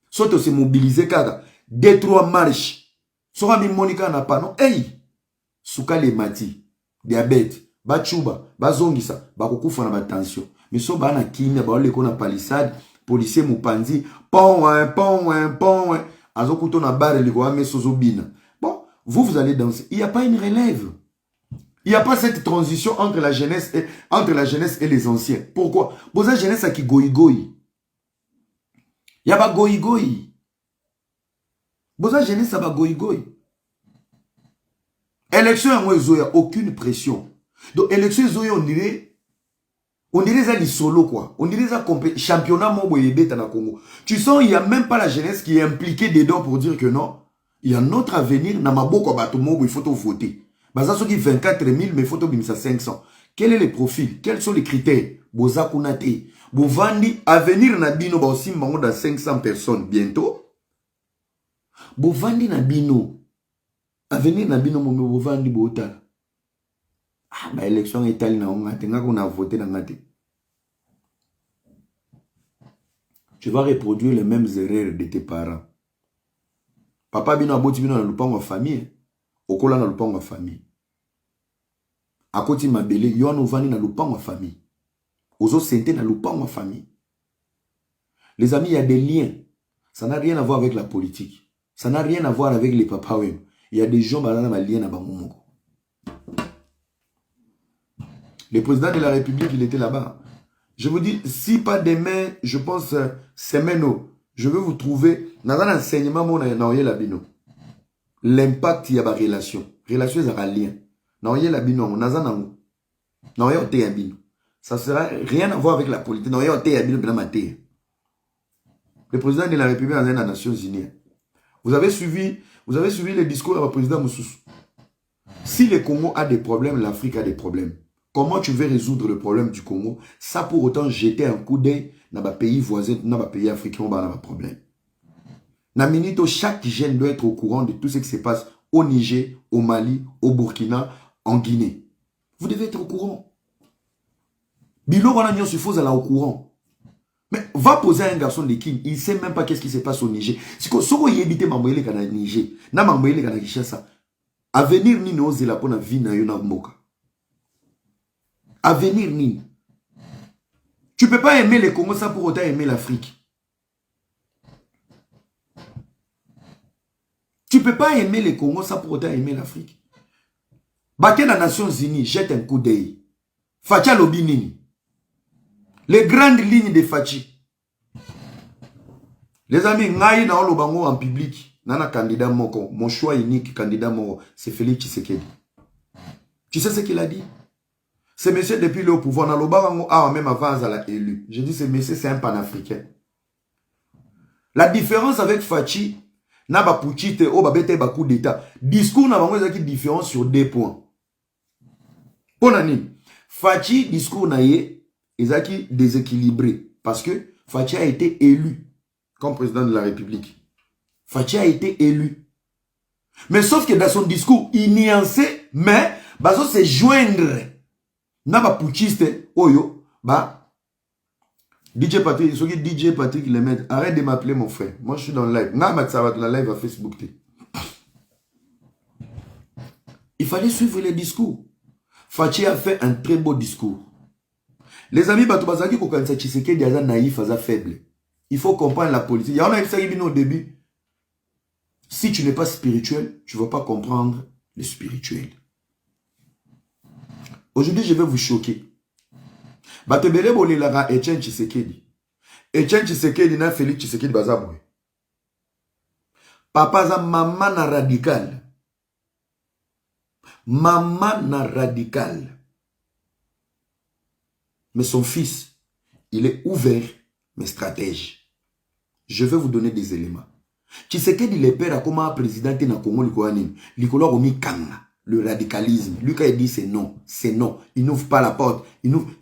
Soto se mobiliser kaka, 2-3 marches. Sora mi monika na pano, hey! Souka le mati, diabète, ba chuba, ba zongisa, ba kukufa na ba tension. Mais so ba na kimia, ba ole ko na palissade, policier mupanzi, pon. Azo kuto na bare liko ame sozo bina. Bon, vous allez danser. Il n'y a pas une relève. Il n'y a pas cette transition entre la jeunesse et les anciens. Pourquoi? Parce que la jeunesse a qui goï. Il n'y a pas goï. Parce que la jeunesse a pas goï. Élection, il n'y a aucune pression. Donc, élection, on dirait ça du solo, quoi. On dirait ça championnat Moboyébé dans Congo. Tu sens, il n'y a même pas la jeunesse qui est impliquée dedans pour dire que non, il y a notre avenir, il faut voter. Baza soki 24 000, mais il faut que 500. Quel est le profil? Quels sont les critères? Boza kunate. Bovandi, avenir Nabino, ba aussi mango dans 500 personnes bientôt. Bovandi Nabino. Avenir Nabino, Bovandi Bota. Ah, bah, élection est allée na ngate, on a voté na ngate. Tu vas reproduire les mêmes erreurs de tes parents. Papa bino aboti bino na lupango famille. Okola na lupango famille. Akoti mabele, yoan ovani na lupango famille. Ozo sente na lupango famille. Les amis, il y a des liens. Ça n'a rien à voir avec la politique. Ça n'a rien à voir avec les papas. Il y a des gens qui ont des liens à Bangomongo. Le président de la République, il était là-bas. Je vous dis, si pas demain, je pense, semaine, je vais vous trouver dans un enseignement, l'impact, il y a des relations. Relations, il y a un lien. Ça ne sera rien à voir avec la politique. Le président de la République dans les Nations Unies. Vous avez suivi le discours du président Moussoussou. Si le Congo a des problèmes, l'Afrique a des problèmes. Comment tu veux résoudre le problème du Congo? Ça pour autant jeter un coup d'œil dans les pays voisins, dans les pays africains, dans les problèmes. Dans minute, chaque jeune doit être au courant de tout ce qui se passe au Niger, au Mali, au Burkina, en Guinée. Vous devez être au courant. Bilo Wanagnon suppose aller au courant. Mais va poser à un garçon de King, il ne sait même pas qu'est-ce qui se passe au Niger. Si vous évitez Mamboyele kana Niger, na Mamboyele kana Kishasa, avenir ni no zela pona vie na yo na mboka. Avenir ni. Tu ne peux pas aimer le Congo sans pour autant aimer l'Afrique. Tu ne peux pas aimer le Congo sans pour autant aimer l'Afrique. Baké dans les Nations Unies, jette un coup d'œil. Fatia Lobinini. Les grandes lignes de Fachi. Les amis, Ngaï na Olobango en public, nana candidat moko, mon choix unique candidat moko, c'est Félix Tshisekedi. Tu sais ce qu'il a dit? Ce monsieur depuis le pouvoir, na Lobango a même avant à la élu. Je dis ce monsieur c'est un panafricain. La différence avec Fachi, na ba puchite o ba bete ba coup d'état. Discours na bango ezaki différence sur 2 points. Ponani, Fachi discours na ye ezaki déséquilibré parce que Fachi a été élu comme président de la République. Fachi a été élu. Mais sauf que dans son discours, il nuançait, mais bazo se joindre. Na ba putschiste, oyo, ba DJ Patrick, DJ Patrick le met, arrête de m'appeler mon frère. Moi je suis dans le live. Na matsavat la live à Facebook. Il fallait suivre les discours. Fachi a fait un très beau discours. Les amis, Batobazaki Kokansa Tshisekedi est naïf, est faible. Il faut comprendre la politique. Il y en a qui au début. Si tu n'es pas spirituel, tu ne vas pas comprendre le spirituel. Aujourd'hui, je vais vous choquer. Batebele Bolelara Etienne Tshisekedi. Etienne Tshisekedi na Félix Tshisekedi Bazaboué. Papa za maman na radical. Maman na radical. Mais son fils, il est ouvert, mais stratège. Je vais vous donner des éléments. Tshisekedi le père a comme un président na Congo Likolo Romi Kanga, le radicalisme. Lui quand il dit c'est non, c'est non. Il n'ouvre pas la porte.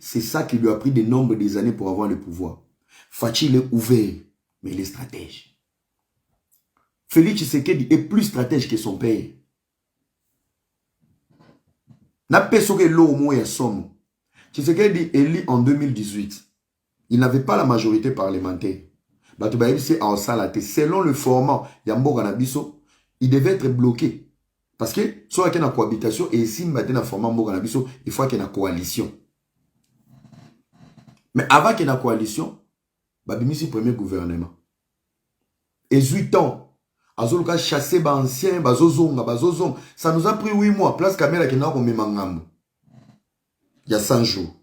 C'est ça qui lui a pris des nombres des années pour avoir le pouvoir. Fachi il est ouvert, mais il est stratège. Félix Tshisekedi est plus stratège que son père. N'a pas soke l'eau au moins somme. Tshisekedi élu en 2018. Il n'avait pas la majorité parlementaire. Selon le format Yambo Ganabiso, il devait être bloqué. Parce que soit il y a une cohabitation et si il y a un format Yambo Ganabiso, il faut qu'il y ait une coalition. Mais avant qu'il y ait une coalition, il y a le premier gouvernement. Et 8 ans, Azoluka chassé les anciens, ça nous a pris 8 mois. Place caméra qui n'a pas mis. Il y a 100 jours.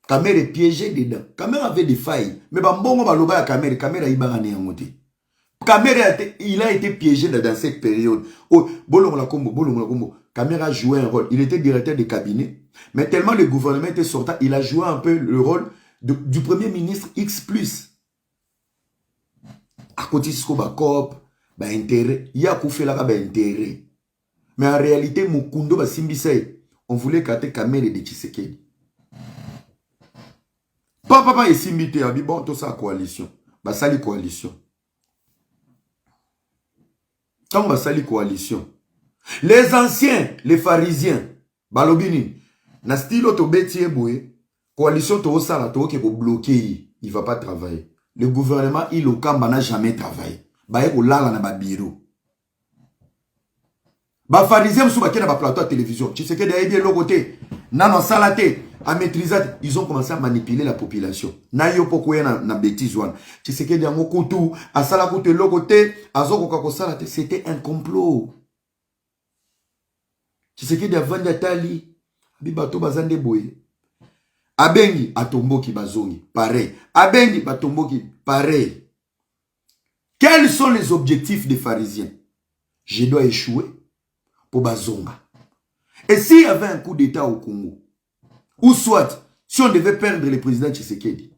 Caméra est piégée dedans. Caméra avait des failles. Mais bon, la caméra il a été piégé dans cette période. Oh, caméra a joué un rôle. Il était directeur de cabinet. Mais tellement le gouvernement était sortant, il a joué un peu le rôle du premier ministre X+. À côté de intérêt. Il y a fait là intérêt. Mais en réalité, Mukundo Simbisei. On voulait capter caméra de Tshisekedi. Papa et Simbité a dit bon, tout ça coalition. Basali coalition. Quand Basali coalition. Les anciens, les pharisiens, Balobini, na style to betie boué, coalition to sala to ke pour bloquer, il va pas travailler. Le gouvernement il au Kamba n'a jamais travaillé. baye kolala na ba bureau. Ba pharisien msou ba kena ba plateau à télévision. Tu sais que derrière bien l'autre côté, nano salaté, à maîtriser, ils ont commencé à manipuler la population. Na yo poko na bêtise wana. Tu sais que derrière kotou, à sala côté l'autre côté, à zoko kako salaté, c'était un complot. Tu sais que derrière vanda tali, bibato bazande boye. Abengi atomboki bazongi, pareil. Abengi batomboki, pareil. Quels sont les objectifs des pharisiens? Je dois échouer pour bazonga. Et s'il y avait un coup d'État au Congo, ou soit, si on devait perdre le président Tshisekedi,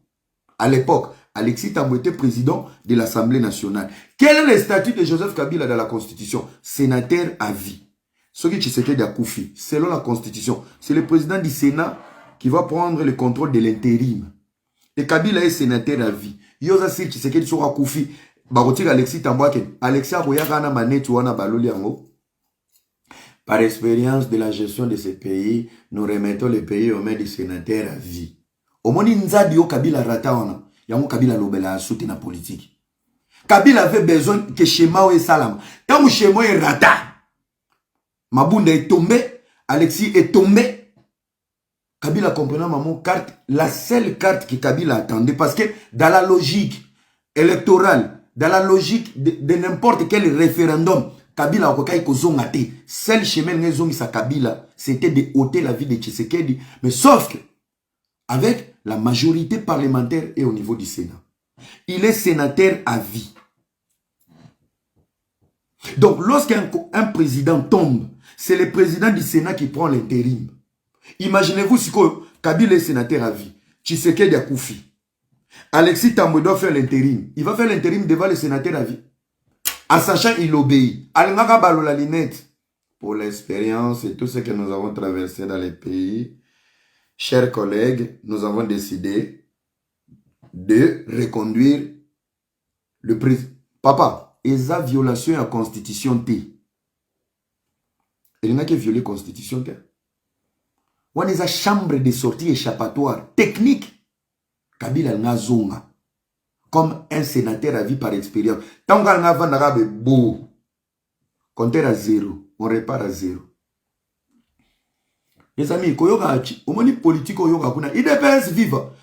à l'époque, Alexis Tambou était président de l'Assemblée nationale. Quel est le statut de Joseph Kabila dans la Constitution? Sénateur à vie. Ce qui Tshisekedi a Koufi, selon la Constitution, c'est le président du Sénat qui va prendre le contrôle de l'intérim. Et Kabila est sénateur à vie. Yosa si Tshisekedi sera Koufi, barotir Alexis Tambou, Alexis Aboyagana Manetuana Baloli Ango. Par expérience de la gestion de ces pays, nous remettons le pays aux mains des sénateurs à vie. Au moment où yo Kabila rata, yango Kabila lobela soutien na politique. Kabila avait besoin que Shemao et Salam. Quand Shemao est rata, Mabunda est tombé, Alexis est tombé. Kabila comprenant maman carte, la seule carte que Kabila attendait, parce que dans la logique électorale, dans la logique de n'importe quel référendum, Kabila okokai kozonga te. Seul chemin ngezongi sa Kabila, c'était de ôter la vie de Tshisekedi. Mais sauf que, avec la majorité parlementaire et au niveau du Sénat, il est sénateur à vie. Donc, lorsqu'un président tombe, c'est le président du Sénat qui prend l'intérim. Imaginez-vous si Kabila est sénateur à vie. Tshisekedi a Koufi. Alexis Tambou doit faire l'intérim. Il va faire l'intérim devant le sénateur à vie. En sachant il obéit. Alingaka balo la lunette. Pour l'expérience et tout ce que nous avons traversé dans les pays, chers collègues, nous avons décidé de reconduire le président. Papa, esa violation à la constitution T. Il n'y a que violer la constitution T. On a chambre de sortie échappatoire technique. Kabila Ngazonga. Comme un sénateur à vie par expérience. Tant qu'on a vendu beau, compter à zéro, on repart à zéro. Mes amis, au moins politique, il dépêche vivre.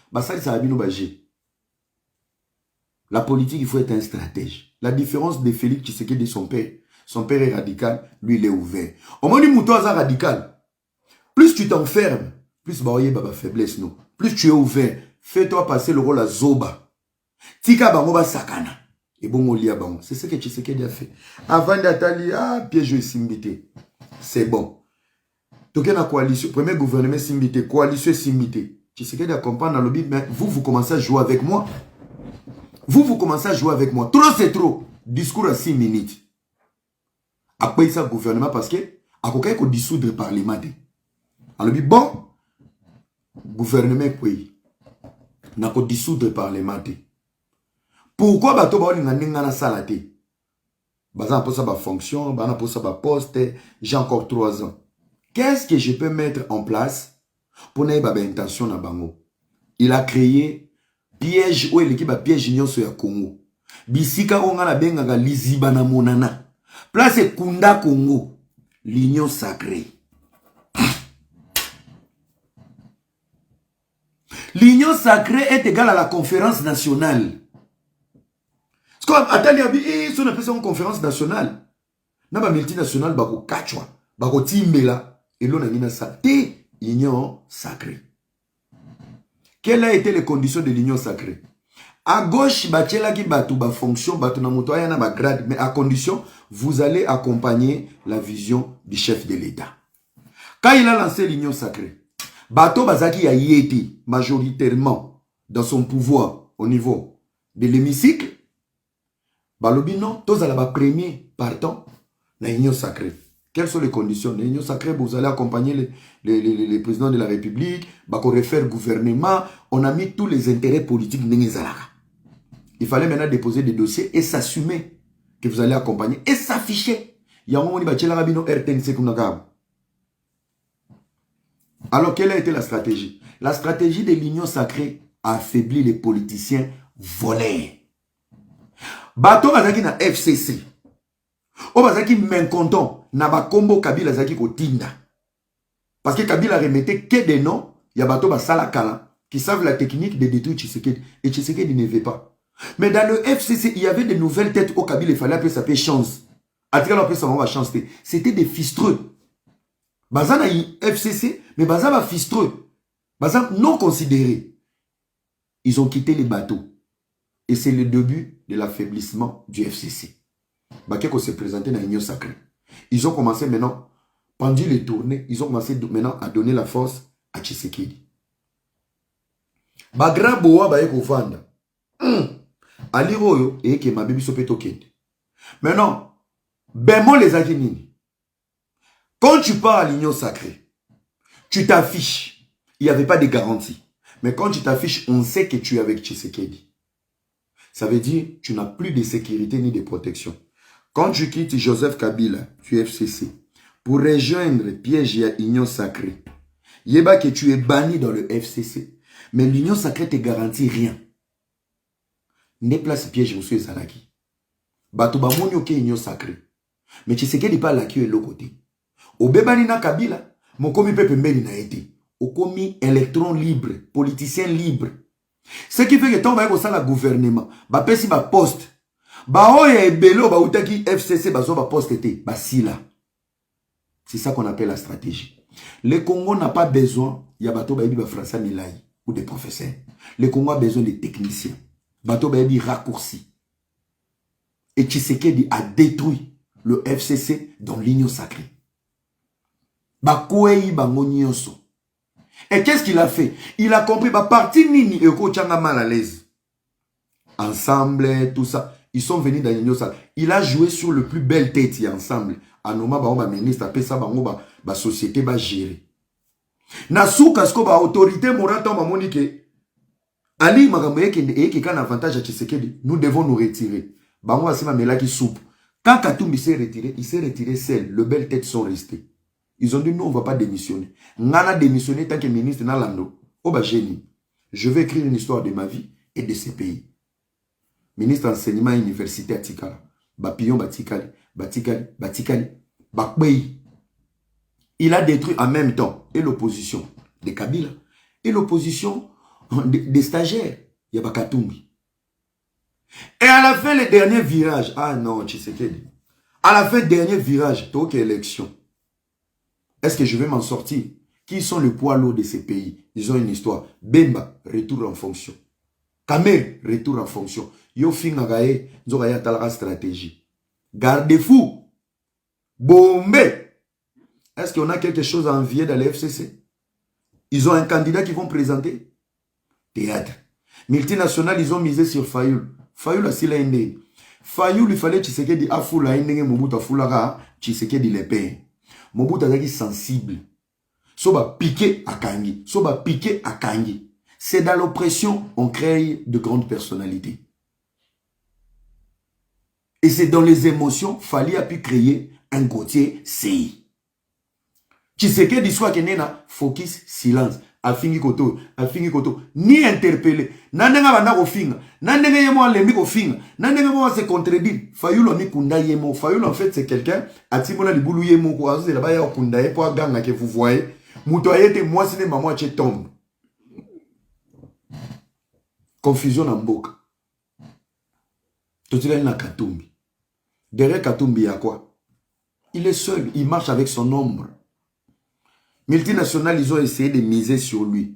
La politique, il faut être un stratège. La différence de Félix Tshisekedi de son père est radical, lui il est ouvert. Au moins, il est radical. Plus tu t'enfermes, plus tu as faiblesse. Plus tu es ouvert, fais-toi passer le rôle à Zoba. Tika bango ba sakana. Et bon lia bango. C'est ce que Tshisekedi a fait. Avant d'atali, piège et simbité. C'est bon. Donc la coalition, premier gouvernement simbité, coalition simbité. Tshisekedi accompagne dans le but, mais vous commencez à jouer avec moi. Vous commencez à jouer avec moi. Trop c'est trop. Discours à 6 minutes. Après ça, gouvernement, parce que, à quoi qu'on dissoudre le parlement. Alors, bon, gouvernement, quoi. N'a pas dissoudre le parlement. Pourquoi bato ba linga ninga na salate? Bazan pour ça ba fonction, bazan pour ça ba poste, j'ai encore 3 ans. Qu'est-ce que je peux mettre en place pour n'aie pas d'intention na bango? Il a créé piège ou l'équipe a piège nyonso ya Congo. Bisika onga na benga ga liziba na monana. Place Kunda Congo, l'union sacrée. L'union sacrée est égale à la conférence nationale. Comme Atali Abi, ils ont appelé ça une conférence nationale. N'a pas multinationale, bako kachwa, bako timbela, et l'on a mis ça. T'es union sacrée. Quelles ont été les conditions de l'union sacrée? À gauche, bachela qui batu ba fonction, batu na moto na ba grade, mais à condition, vous allez accompagner la vision du chef de l'État. Quand il a lancé l'union sacrée, Bato Bazaki a été majoritairement dans son pouvoir au niveau de l'hémicycle. Balobi non, tous à la premier partant, l'union sacrée. Quelles sont les conditions? L'union sacrée, vous allez accompagner les présidents de la République, bako refaire gouvernement, on a mis tous les intérêts politiques. Il fallait maintenant déposer des dossiers et s'assumer que vous allez accompagner et s'afficher. Il y a un moment où il y a un RTNC. Alors, quelle a été la stratégie? La stratégie de l'union sacrée a affaibli les politiciens volés. bato bazaki na FCC o bazaki mencontent na bakombo Kabila zaki kotinda parce que Kabila remettait que des noms ya bato basala kala qui savent la technique de détruire Tshisekedi et Tshisekedi ne veut pas. Mais dans le FCC il y avait de nouvelles têtes au Kabila, il fallait appeler ça chance. Atika appeler ça chance. C'était des fistreux. Bazana FCC mais bazana fistreux. Bazana non considérés. Ils ont quitté les bateaux. Et c'est le début de l'affaiblissement du FCC. Bakeko s'est présenté dans l'Union sacrée. Ils ont commencé maintenant, pendant les tournées, ils ont commencé maintenant à donner la force à Tshisekedi. Bagra boa bayeko fanda. Ali royo et que ma bibi sopeto kende. Maintenant, bémol les akinini. Quand tu pars à l'Union sacrée, tu t'affiches. Il n'y avait pas de garantie. Mais quand tu t'affiches, on sait que tu es avec Tshisekedi. Ça veut dire que tu n'as plus de sécurité ni de protection. Quand tu quittes Joseph Kabila, tu es FCC, pour rejoindre piège et Union sacrée, yeba que tu es banni dans le FCC, mais l'Union sacrée te garantit rien. Ne place piège au sujet Zalaki. Bato ba monyo ke Union sacrée. Mais Tshisekedi pas la qui est l'autre côté. Au bebani na Kabila, mon komi pepe mbeli na été. Au komi électron libre, politicien libre. Ce qui fait que tant que ça la gouvernement, ba pesi ba poste, ba oye ebelo ba utaki FCC ba zo ba poste été, ba sila. C'est ça qu'on appelle la stratégie. Le Congo n'a pas besoin, il y a bateau ba yebi ba François Milai ou des professeurs. Le Congo a besoin de techniciens. Bateau ba yebi raccourci. Et Tshisekedi a détruit le FCC dans l'Union sacrée. Ba kouei ba ngonyoso. Et qu'est-ce qu'il a fait? Il a compris, bah, parti nini et Kochanga mal à l'aise. Ensemble, tout ça. Ils sont venus dans l'Union sacrée. Il a joué sur le plus belle tête ensemble. Anoma ba ministre, après ça, ba société ba gérer. Nasu kasko ba autorité morale ba monique. Ali magambe qui a un avantage à Tshisekedi. Nous devons nous retirer. Ba moi c'est ma melaki soupe. Quand Katumbi s'est retiré, il s'est retiré seul. Les belles têtes sont restées. Ils ont dit, non, on ne va pas démissionner. Nana démissionné tant que ministre Nalando. Oba génie. Je vais écrire une histoire de ma vie et de ce pays. Ministre enseignement université à Tikala. Bapillon Batikali. Batikali. Bakbei. Il a détruit en même temps et l'opposition de Kabila et l'opposition des stagiaires. Yabakatumbi. Et à la fin, le dernier virage. Ah non, Tshisekedi. À la fin, dernier virage. Toke élection. Est-ce que je vais m'en sortir? Qui sont les poids lourds de ces pays? Ils ont une histoire. Bemba, retour en fonction. Kamer, retour en fonction. Yo Fingagae, Nzogaya Talara stratégie. Garde-fou. Bombé. Est-ce qu'on a quelque chose à envier dans les FCC? Ils ont un candidat qui vont présenter. Théâtre. Multinational, ils ont misé sur Fayoul. Fayoul a sila inde. Fayoul, il fallait Tshisekedi Afula inde Mobutu Afula Tshisekedi les paye. Mobutu est sensible. Soba piqué à Kangi. Soba piqué à Kangi. C'est dans l'oppression on crée de grandes personnalités. Et c'est dans les émotions Fali a pu créer un Gauthier CI. Tshisekedi soit kenena focus silence. Afingi koto. Ni interpellé. Nandenga banda kofinga. Nandenga yemo alembi kofinga. Nandenga mo se contredire. Fayulu mi kunda yemo. Fayulu en fait c'est quelqu'un. Atibona libulu yemo ko azu la baya kunda ye po ganga que vous voyez. Muto ayete moi sine maman che tombe. Confusion en mboka. Totila na Katumbi. Derrière Katumbi y a quoi? Il est seul, il marche avec son ombre. Multinationales, ils ont essayé de miser sur lui.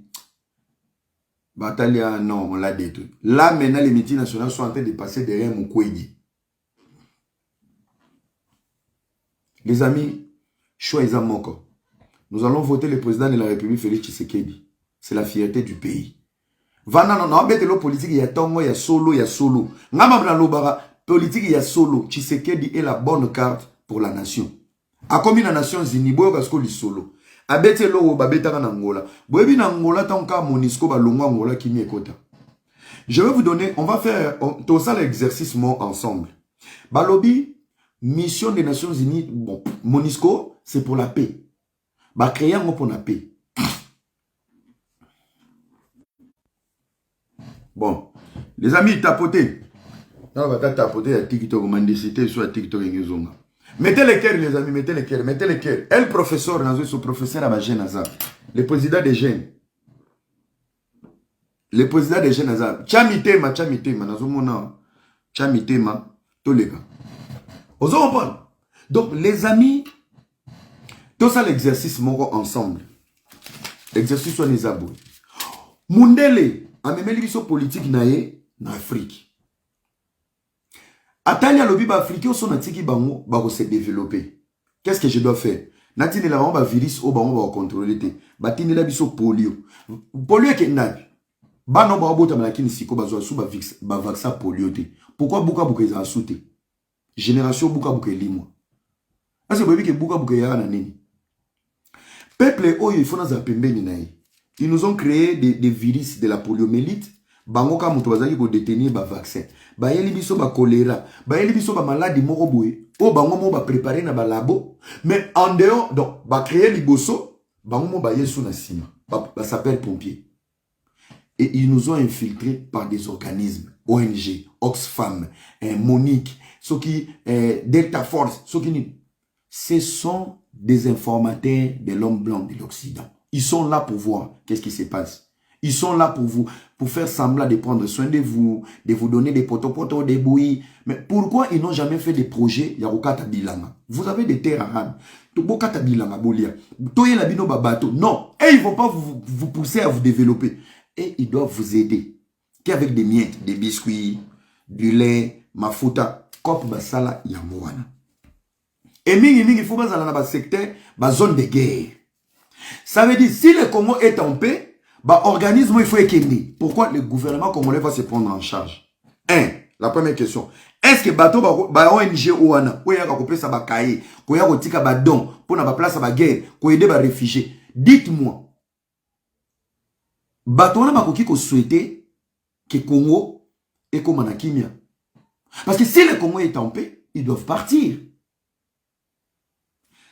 Batalia, non, on l'a détruit. Là, maintenant, les multinationales sont en train de passer derrière Mukwege. Les amis, choisissez Moko. Nous allons voter le président de la République, Félix Tshisekedi. C'est la fierté du pays. Vana, non, non, politique, il y a Tongo, il y a Solo, il y a Solo. Ngamabla Lobara, politique, il y a Solo. Tshisekedi est la bonne carte pour la nation. A combien de Nations Unies, boyo kasko li Solo. Abete lo babeta na Angola. Boyebi na Angola tanka Monisco ba longo Angola kimi ekota. Je vais vous donner, on va faire tout ça l'exercice ensemble. Balobi, mission des Nations Unies, bon, Monisco, c'est pour la paix. Ba créer un pour la paix. Bon, les amis, tapotez. Non, va tapoter à TikTok, mandicité sur TikTok et Ngezonga. Mettez les cœurs, les amis, mettez les cœurs, mettez les cœurs. Elle, professeur, son professeur à ma jeune Azar. Le président des jeunes. Le président des jeunes Azar. Chamitema, Nazomona. Chamitema, tous les gars. Vous comprenez? Donc, les amis, tout ça, l'exercice, mon ensemble. L'exercice, on les abouts. Mundele, a même l'émission politique naé, en Afrique. Atalia lobi ba africain son atiki bango ba se développer. Qu'est-ce que je dois faire? Natine la ba virus o bango ba contrôler te. Batine la biso polio. Polio ke nabi. Ba no ba bota malakini siko ba zo su ba vaccin polio te. Pourquoi buka buka za soute? Génération buka buka limwa. Ase bobi ke buka buka ya na nini? Peuple oyo il faut na za pembeni nayi. Ils nous ont créé des virus de la poliomyélite. Bango ka muto bazaki ko détenir ba vaccin. Ba yeli biso ba choléra, ba yeli biso ba maladie moko boye. O bango mo ba préparer na ba labo, mais en dehors donc ba créer liboso, bango mo ba yesu na sima. Ba s'appelle pompier. Et ils nous ont infiltrés par des organismes, ONG, Oxfam, Monique, ceux qui Delta Force, ceux qui ce sont des informateurs de l'homme blanc de l'Occident. Ils sont là pour voir qu'est-ce qui se passe. Ils sont là pour vous, pour faire semblant de prendre soin de vous donner des potos, des bouillies. Mais pourquoi ils n'ont jamais fait des projets Yarukata Bilanga? Vous avez des terres arabes. Tobokata Bilanga Bolia. Toye la bino babato. Non. Et ils ne vont pas vous pousser à vous développer. Et ils doivent vous aider. Qu'avec des miettes, des biscuits, du lait, mafuta, kop basala yamoana. Et il faut pas dans le secteur, zone de guerre. Ça veut dire, si le Congo est en paix, organisme, il faut équilibrer. Pourquoi le gouvernement congolais va se prendre en charge? La première question. Est-ce que bateau ONG ouana, ou y'a compris ça ba kaye, ou y'a rotika ba don, pour na ba place ba guerre, pour aider ba réfugiés? Dites-moi. Bateau na makoki ko souhaiter que Congo est comme en Kimia. Parce que si le Congo est en paix, ils doivent partir.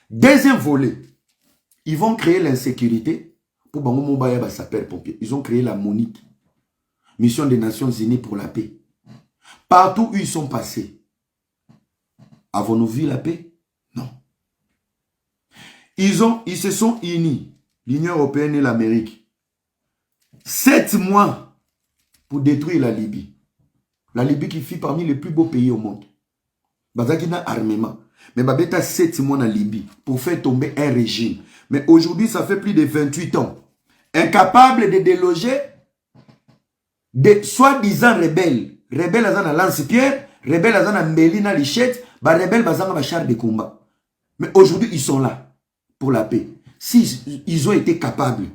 Deuxième volet, ils vont créer l'insécurité. Pour Bango Mobaya s'appelle pompier. Ils ont créé la Monique, Mission des Nations Unies pour la paix. Partout où ils sont passés, avons-nous vu la paix? Non. Ils se sont unis, l'Union européenne et l'Amérique, 7 mois pour détruire la Libye. La Libye qui fut parmi les plus beaux pays au monde. Bazakina armement. Mais Babeta 7 mois en Libye pour faire tomber un régime. Mais aujourd'hui, ça fait plus de 28 ans. Incapable de déloger des soi-disant rebelles. Rebelles à lance-pierre, rebelles à Mbelina Lichette, rebelles à char de combat. Mais aujourd'hui, ils sont là pour la paix. Si ils ont été capables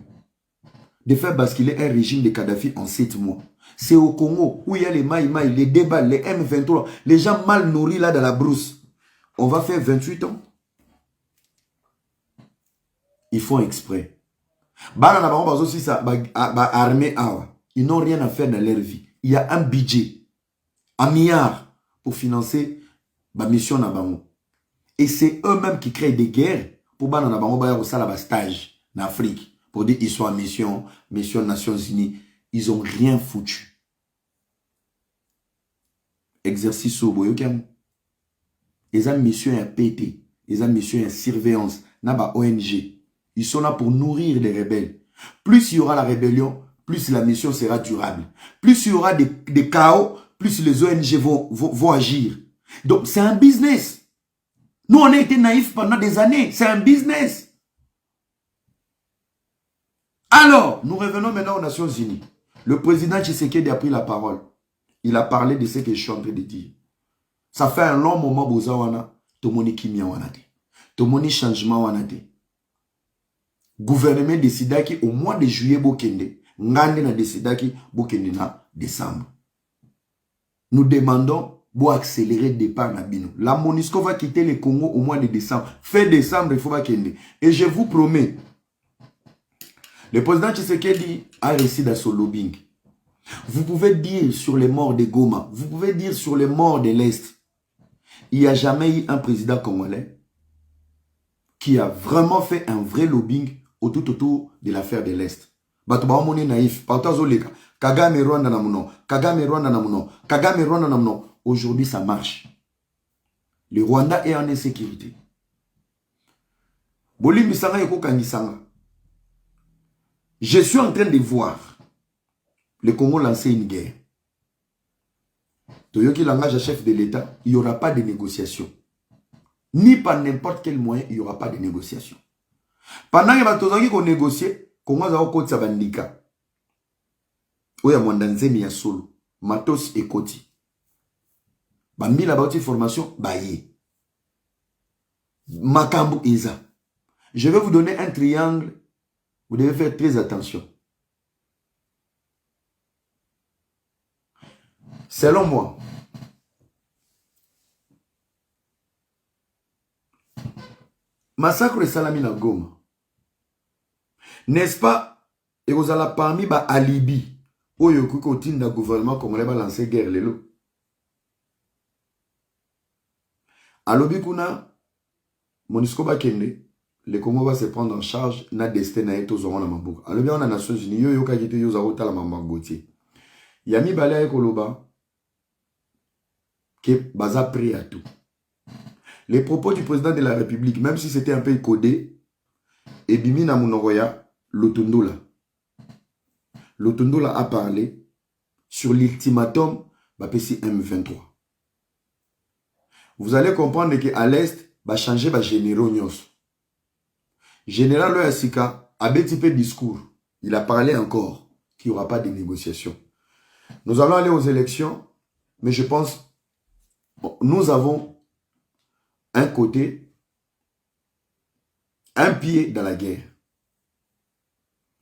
de faire basculer un régime de Kadhafi en 7 mois, c'est au Congo où il y a les Maï-Maï, les débats, les M23, les gens mal nourris là dans la brousse. On va faire 28 ans. Ils font exprès. Ils n'ont rien à faire dans leur vie. Il y a un budget, 1 milliard pour financer la mission Nabango. Et c'est eux-mêmes qui créent des guerres pour faire stage en Afrique. Pour dire qu'ils sont en mission Nations Unies. Ils n'ont rien foutu. Exercice au boyokam. Ils ont mission à péter. Ils ont mission à surveillance. Naba ONG. Ils sont là pour nourrir les rebelles. Plus il y aura la rébellion, plus la mission sera durable. Plus il y aura des chaos, plus les ONG vont agir. Donc c'est un business. Nous, on a été naïfs pendant des années. C'est un business. Alors, nous revenons maintenant aux Nations Unies. Le président Tshisekedi a pris la parole. Il a parlé de ce que je suis en train de dire. Ça fait un long moment, Bozawana, Tomoni Kimia Wanate. Tomoni changement Wanate. Gouvernement décida au mois de juillet Bokende, Ngande na décida Bokende na décembre. Nous demandons pour accélérer le départ Nabino. La MONUSCO va quitter le Congo au mois de décembre. Fin décembre, il faut pas Kende. Et je vous promets, le président Tshisekedi a réussi dans son lobbying. Vous pouvez dire sur les morts de Goma, vous pouvez dire sur les morts de l'Est. Il n'y a jamais eu un président congolais qui a vraiment fait un vrai lobbying autour de l'affaire de l'Est. Bato ba omoni naïf. Partout azoleka. Kagame Rwanda na muno. Kagame Rwanda na muno. Kagame Rwanda na muno. Aujourd'hui, ça marche. Le Rwanda est en insécurité. Bolimbi sanga yeko kangisanga. Je suis en train de voir le Congo lancer une guerre. Toyoki langage à chef de l'État, il n'y aura pas de négociation. Ni par n'importe quel moyen, il n'y aura pas de négociation. Pendant que Batozaki qu'on négocie, comment ça va côté ça bandika? Oya mwandanzemi ya solo, matos et koti. Bambi la bauti formation, baye. Makambu Eza. Je vais vous donner un triangle. Vous devez faire très attention. Selon moi, massacre et salami na Goma. N'est-ce pas? Et vous allez parmi ba alibi. Oyo kukotin na gouvernement congolais va lancer guerre lelo. Alobi kuna Monisco ba kende. Le Congo va se prendre en charge na destin na eto zongo na mabuka. Alobi on a Nations Unies yo yoka kite yo za otala mamagoti. Yami balé ekoloba que baza prêt à tout. Les propos du président de la République, même si c'était un peu codé, et Bimi na Munoroya, Lotundula. Lotundula a parlé sur l'ultimatum Bapesi M23. Vous allez comprendre qu'à l'Est, va changer va généraux nyos. Général Loyasika a petit peu de discours. Il a parlé encore qu'il n'y aura pas de négociations. Nous allons aller aux élections, mais je pense nous avons un côté, un pied dans la guerre.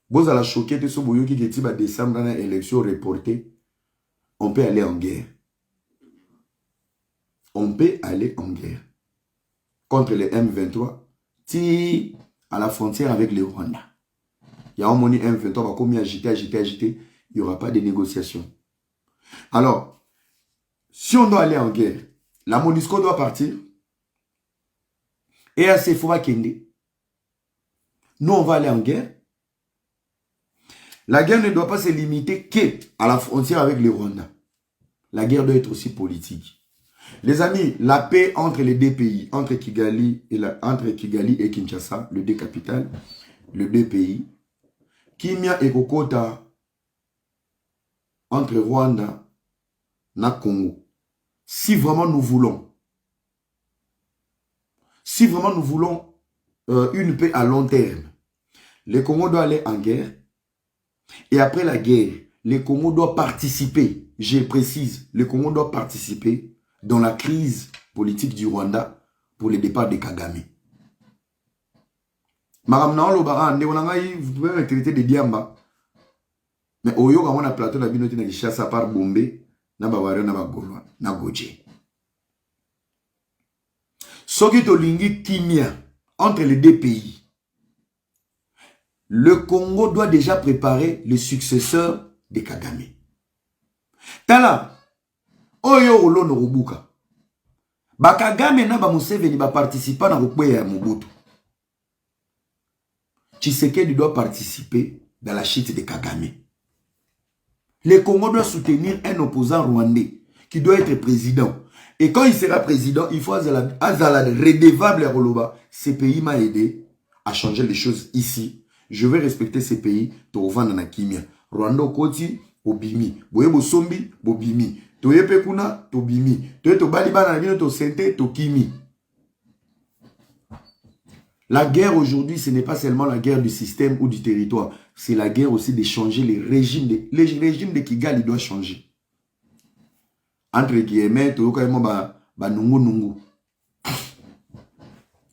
Vous allez choquer de ce bouillon qui est décembre dans une élection reportée. On peut aller en guerre. On peut aller en guerre contre les M23 si à la frontière avec le Rwanda. Il y a un moment M23 va comme agiter, il n'y aura pas de négociation. Alors, si on doit aller en guerre, la MONUSCO doit partir. Et assez Fouba Kende. Nous, on va aller en guerre. La guerre ne doit pas se limiter qu'à la frontière avec le Rwanda. La guerre doit être aussi politique. Les amis, la paix entre les deux pays, entre Kigali et Kinshasa, les deux capitales, les deux pays, Kimia et Kokota, entre Rwanda et Congo. Si vraiment nous voulons une paix à long terme, le Congo doit aller en guerre. Et après la guerre, le Congo doit participer, je précise, le Congo doit participer dans la crise politique du Rwanda pour le départ de Kagame. Vous pouvez me traiter de Diamba. Mais au Yoga, on a plateau de Binote na Kishasa par Bombé, na Baware, na Bagolwa, na Goje. Soki Tolingi Kimia entre les deux pays. Le Congo doit déjà préparer le successeur de Kagame. Tala, Oyo Olo Norubuka. Ba Kagame na ba Museveni ba participer na rukwe ya Mobutu. Tshisekedi doit participer dans la chute de Kagame. Le Congo doit soutenir un opposant rwandais qui doit être président. Et quand il sera président, il faut Azala redevable à Roloba. Ce pays m'a aidé à changer les choses ici. Je vais respecter ces pays. Tovan na Kimia. Rwanda Koti, Obimi. Boyebo Sombi, Bobimi. Toye Pekuna, Tobimi. Toye Tobaliba na Bino, Tosente, Tokimi. La guerre aujourd'hui, ce n'est pas seulement la guerre du système ou du territoire. C'est la guerre aussi de changer les régimes. Les régimes de Kigali doivent changer. Entre guillemets, tout le monde ba nungu nungu.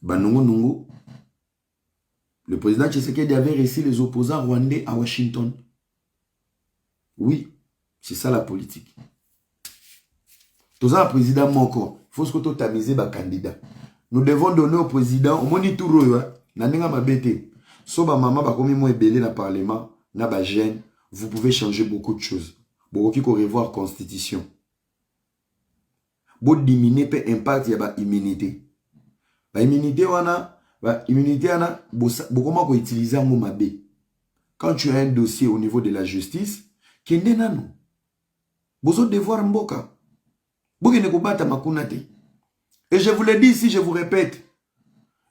Ba nungu nungu. Le président Tshisekedi avait reçu les opposants rwandais à Washington. Oui, c'est ça la politique. Tout ça, le président Moko, il faut que tu tamiser les candidats. Nous devons donner au président, au moni touro, nanenga mabete. So ba maman ba komi mo ebele na parlement, na ba jeune, vous pouvez changer beaucoup de choses. Beaucoup qui revoir la constitution. Bo diminuer peu impact ya ba immunité. Ba immunité wana, ba immunité ana beaucoup ko utiliser ngo mabe. quand tu as un dossier au niveau de la justice, kende nanu. Bozo devoir mboka. Bokene kobata makunate. Et je vous le dis ici, je vous répète,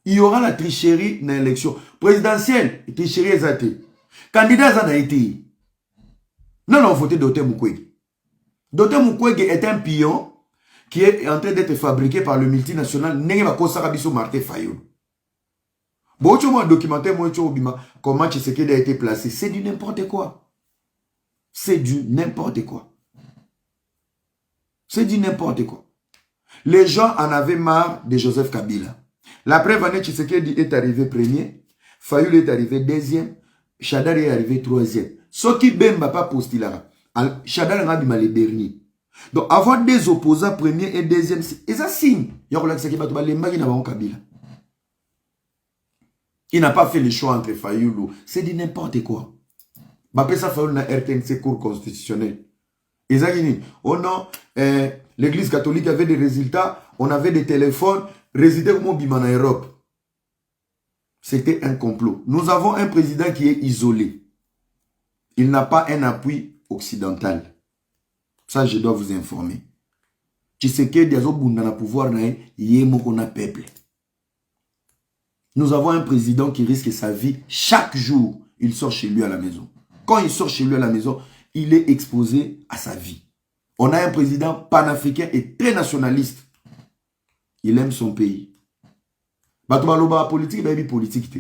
il y aura la tricherie dans l'élection présidentielle. Tricherie exacte. Candidat ça n'a été. Non, non, votez Dr Mukwege. Dr Mukwege est un pion qui est en train d'être fabriqué par le multinational Nenga Kosarabiso Martin Fayulu. Bon, tu vois un documentaire, moi, tu vois comment Tshisekedi a été placé. C'est du n'importe quoi. C'est du n'importe quoi. C'est du n'importe quoi. Les gens en avaient marre de Joseph Kabila. La preuve année, Tshisekedi est arrivé premier, Fayulu est arrivé deuxième, Chadar est arrivé troisième. Ce qui Bemba pas postulé, Chadar a bimé le dernier. Donc, avoir des opposants premier et deuxième, c'est ça signe. Il n'a pas fait le choix entre Fayulu. C'est dit n'importe quoi. Bapé ça Fayulu na RTNC cour constitutionnel. Oh non, l'église catholique avait des résultats, on avait des téléphones, résultats comme Bima en Europe. C'était un complot. Nous avons un président qui est isolé. Il n'a pas un appui occidental. Ça, je dois vous informer. Tshisekedi a un pouvoir, il y a peuple. Nous avons un président qui risque sa vie chaque jour. Il sort chez lui à la maison. Quand il sort chez lui à la maison, il est exposé à sa vie. On a un président panafricain et très nationaliste. Il aime son pays. Politique.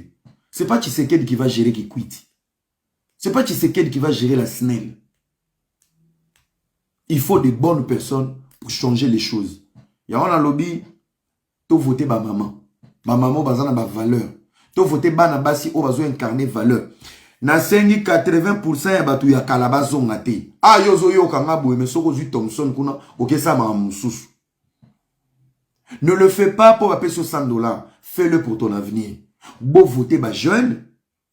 C'est pas Tshisekedi qui va gérer qui quitte. C'est pas Tshisekedi qui va gérer la SNEL. Il faut des bonnes personnes pour changer les choses. Il y a un lobby, tu voter ma maman. Ma maman bazana ba valeur. Tu voter bana basi o bazo incarner valeur. Na sengi 80% ya batu ya kalabazo ngate. Ah yozo yo kanga boye mais soko zu Thompson kuna okesa ma mususu. Ne le fais pas pour payer $100. Fais-le pour ton avenir. Bo voter ba jeune.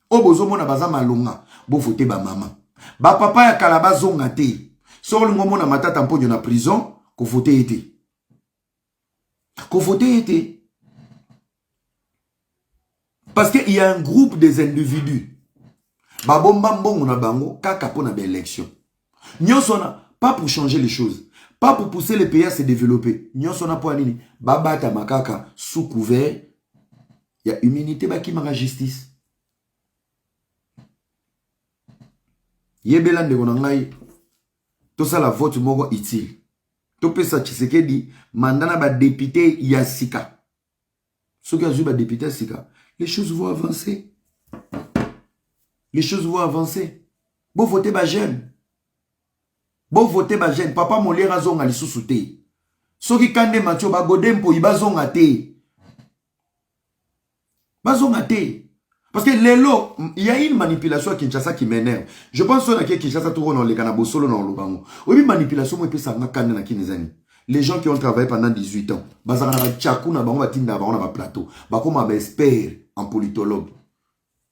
O bozo mona baza malonga. Bo voter ba maman. Ba papa ya kalabazo ngate. Soko ngomo na matata mponyo na prison ko voter été. Ko voter été. Parce qu'il y a un groupe des individus. Babomba mbongo na bango kaka po na ba élection. Nyosona pas pour changer les choses, pas pour pousser les pays à se développer. Nyosona po anini babata makaka sous couvert. Il y a immunité ba ki mara justice. Yebela ndeko na ngai to ça la vote moko utile. To pesa Tshisekedi mandana ba député Yasika. Ceux qui ont ba député Yasika. Les choses vont avancer. Les choses vont avancer. Bon voter ba jeune. Bon voter ba jeune. Papa molera zonga li susute. Soki kande matio ba godempo iba zonga te. Ba zonga te. Parce que lelo, il y a une manipulation à Kinshasa qui m'énerve. Je pense que Kinshasa tout le monde solo dans le bango. Oui, manipulation moi peut ça ngakane na kinezani. Les gens qui ont travaillé pendant 18 ans, bazana ba tchakou na bango batinda bango na ba plateau. Ba koma ba expert en politologue.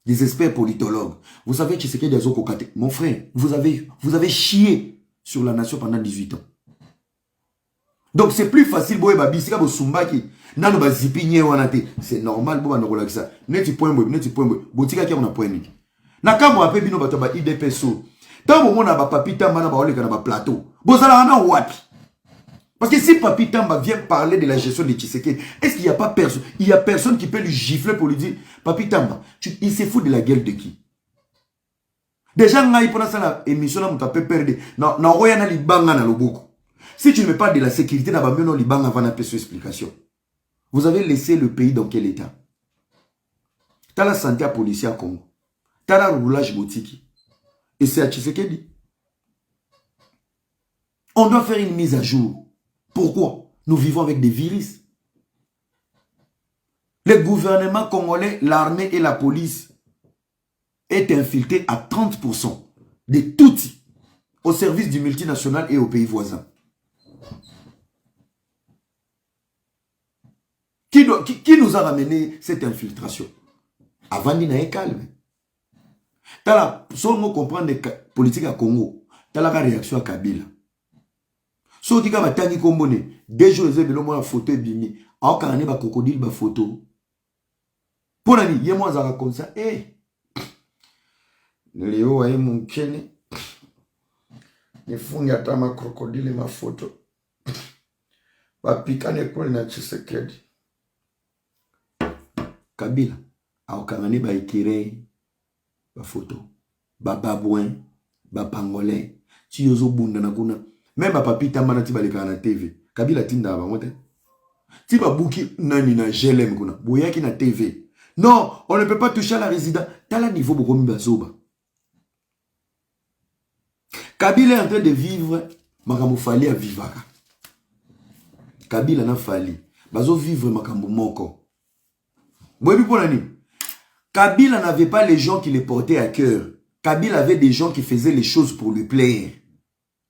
Des experts politologues. Vous savez que c'est que des okokate. Mon frère, vous avez chié sur la nation pendant 18 ans. Donc c'est plus facile boye ba bisika bo sumbaki. Nano ba zipinye wanate. C'est normal bo ba norola ça. Neti point boye, neti point boye. Botika ki on a point ni. Na kamo ape bino bato ba IDPSO. Tant mo na ba papita mana ba oleka na ba plateau. Bozala na wapi? Parce que si Papi Tamba vient parler de la gestion de Tshisekedi, est-ce qu'il n'y a pas personne? Il n'y a personne qui peut lui gifler pour lui dire, Papi Tamba, il se fout de la gueule de qui? Déjà, pendant ça, l'émission, on a perdu. Si tu ne mets pas de la sécurité, on va faire son explication. Vous avez laissé le pays dans quel état? Tu as la santé policière à Congo. Tu as le roulage boutique. Et c'est à Tshisekedi. On doit faire une mise à jour. Pourquoi? Nous vivons avec des virus. Le gouvernement congolais, l'armée et la police est infiltré à 30% de tout au service du multinational et aux pays voisins. Qui nous a ramené cette infiltration? Avant d'y être calme. Si on comprend les politiques à Congo, tu as la réaction à Kabila. Si on dit que tu as des jours, tu as une photo et bimi. Alors, quand on a un crocodile, une photo. Pour l'année, il y a moins comme ça. Leo wa mukene. Nifungi hata makrokodile mafoto. Bapikane kule na Tshisekedi. Kabila aokangani ba ikirei ba photo ba babouin ba pangolais ti yozo bunda na kuna même ba papita mana ti baleka na TV Kabila tinda ba mote ti ba buki nani na GLM kuna boyaki na TV. Non, on ne peut pas toucher à la résidence. T'as la niveau beaucoup mieux bazoba. Kabila est en train de vivre makambo fali a vivaka. Kabila na fali bazo vivre makambo moko. Kabila n'avait pas les gens qui les portaient à cœur. Kabila avait des gens qui faisaient les choses pour lui plaire.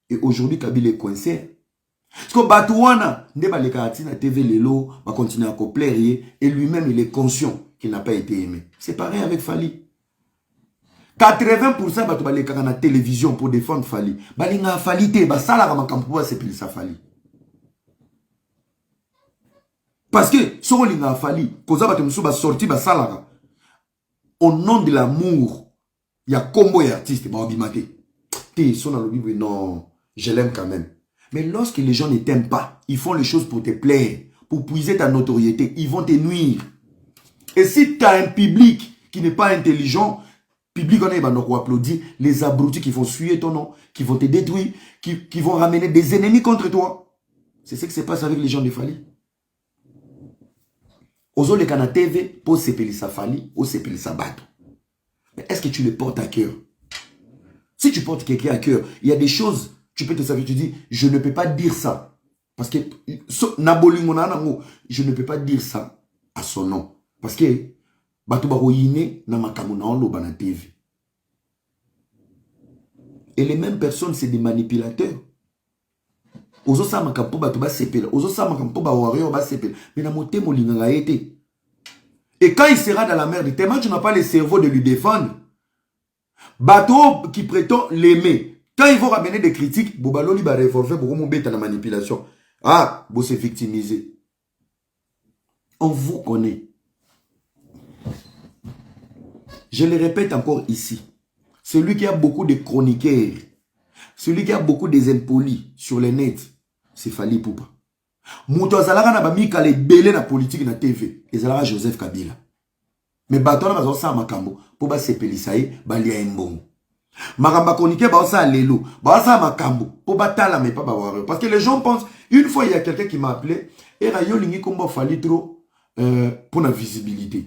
Et aujourd'hui, Kabila est coincé. Parce que Batouana, na TV Lelo, va continuer à plaire. Et lui-même, il est conscient qu'il n'a pas été aimé. C'est pareil avec Fali. 80% Batoubaleka na télévision pour défendre Fali. Balinga Fali te, basala kama kampuwa sepili sa Fali. Parce que, si on a fallu, au nom de l'amour, il y a combo et artiste, non, je l'aime quand même. Mais lorsque les gens ne t'aiment pas, ils font les choses pour te plaire, pour puiser ta notoriété, ils vont te nuire. Et si tu as un public qui n'est pas intelligent, public on va applaudir, les abrutis qui vont suer ton nom, qui vont te détruire, qui vont ramener des ennemis contre toi. C'est ce qui se passe avec les gens de Fali. Ozo le kana TV pour sepelisa Fali ou sepelisa Bato. Mais est-ce que tu le portes à cœur? Si tu portes quelqu'un à cœur, il y a des choses, tu peux te savoir, tu dis, je ne peux pas dire ça. Parce que, je ne peux pas dire ça à son nom. Parce que, Bato baro yine na makamu na onlo bana TV. Et les mêmes personnes, c'est des manipulateurs. Ozo sa makampo bato ba sepela, ozo sa makampo ba warrior ba sepela, mais na moté molinga été. Et quand il sera dans la merde, tellement tu n'as pas le cerveau de lui défendre. Bateau qui prétend l'aimer. Quand ils vont ramener des critiques, Bobaloli va réformer pour mon bête à la manipulation. Ah, vous s'est victimisé. On vous connaît. Je le répète encore ici. Celui qui a beaucoup de chroniqueurs, celui qui a beaucoup des impolis sur les nets, c'est Fali Poupa. Mouto azalaka na bamika le belé na politique na TV. Ezalaka Joseph Kabila. Mais bato na bazosa makambo po ba sepelisa ye balia embongo. Makamba chroniqueur baosa lelo, baosa makambo po batala mais pas bawareur. Parce que les gens pensent, une fois il y a quelqu'un qui m'a appelé et rayo lingi kombo Fali trop pour la visibilité.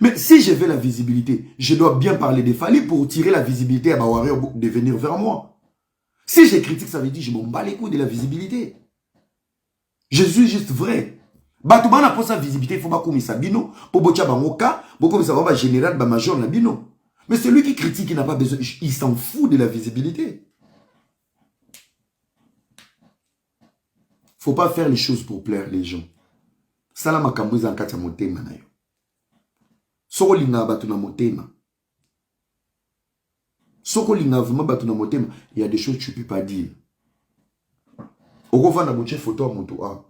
Mais si je veux la visibilité, je dois bien parler de Fali pour tirer la visibilité à bawareur de venir vers moi. Si je critique, ça veut dire que je m'en bats les couilles de la visibilité. Je suis juste vrai. Batouman pour sa visibilité, il faut pas comme ça bino. Pour botia bangoka, beaucoup ça va général, major na bino. Mais celui qui critique, il n'a pas besoin, il s'en fout de la visibilité. Faut pas faire les choses pour plaire les gens. Ça là ma kambouze en katia motema na yo. Soko linga batu na motema. Soko linga vraiment batu na motema, il y a des choses que tu peux pas dire. Oko na boche photo à moto a.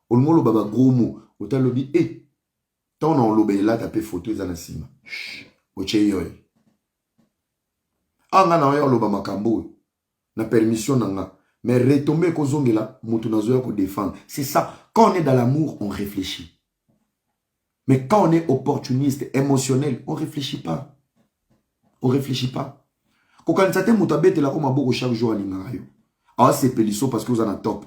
Olmolo baba gros mot, ota lobi ton on lobe là taper photo za na sima. Boche yoy. Anga na yo loba makambo. Na permission nanga. Mais retomber ko zongela moto na zoya ko défendre. C'est ça. Quand on est dans l'amour, on réfléchit. Mais quand on est opportuniste, émotionnel, on réfléchit pas. On réfléchit pas. Quand on s'attend moto bête la comme boko chaque jour à l'ingayo. Ah, c'est pélisso parce que vous en êtes top.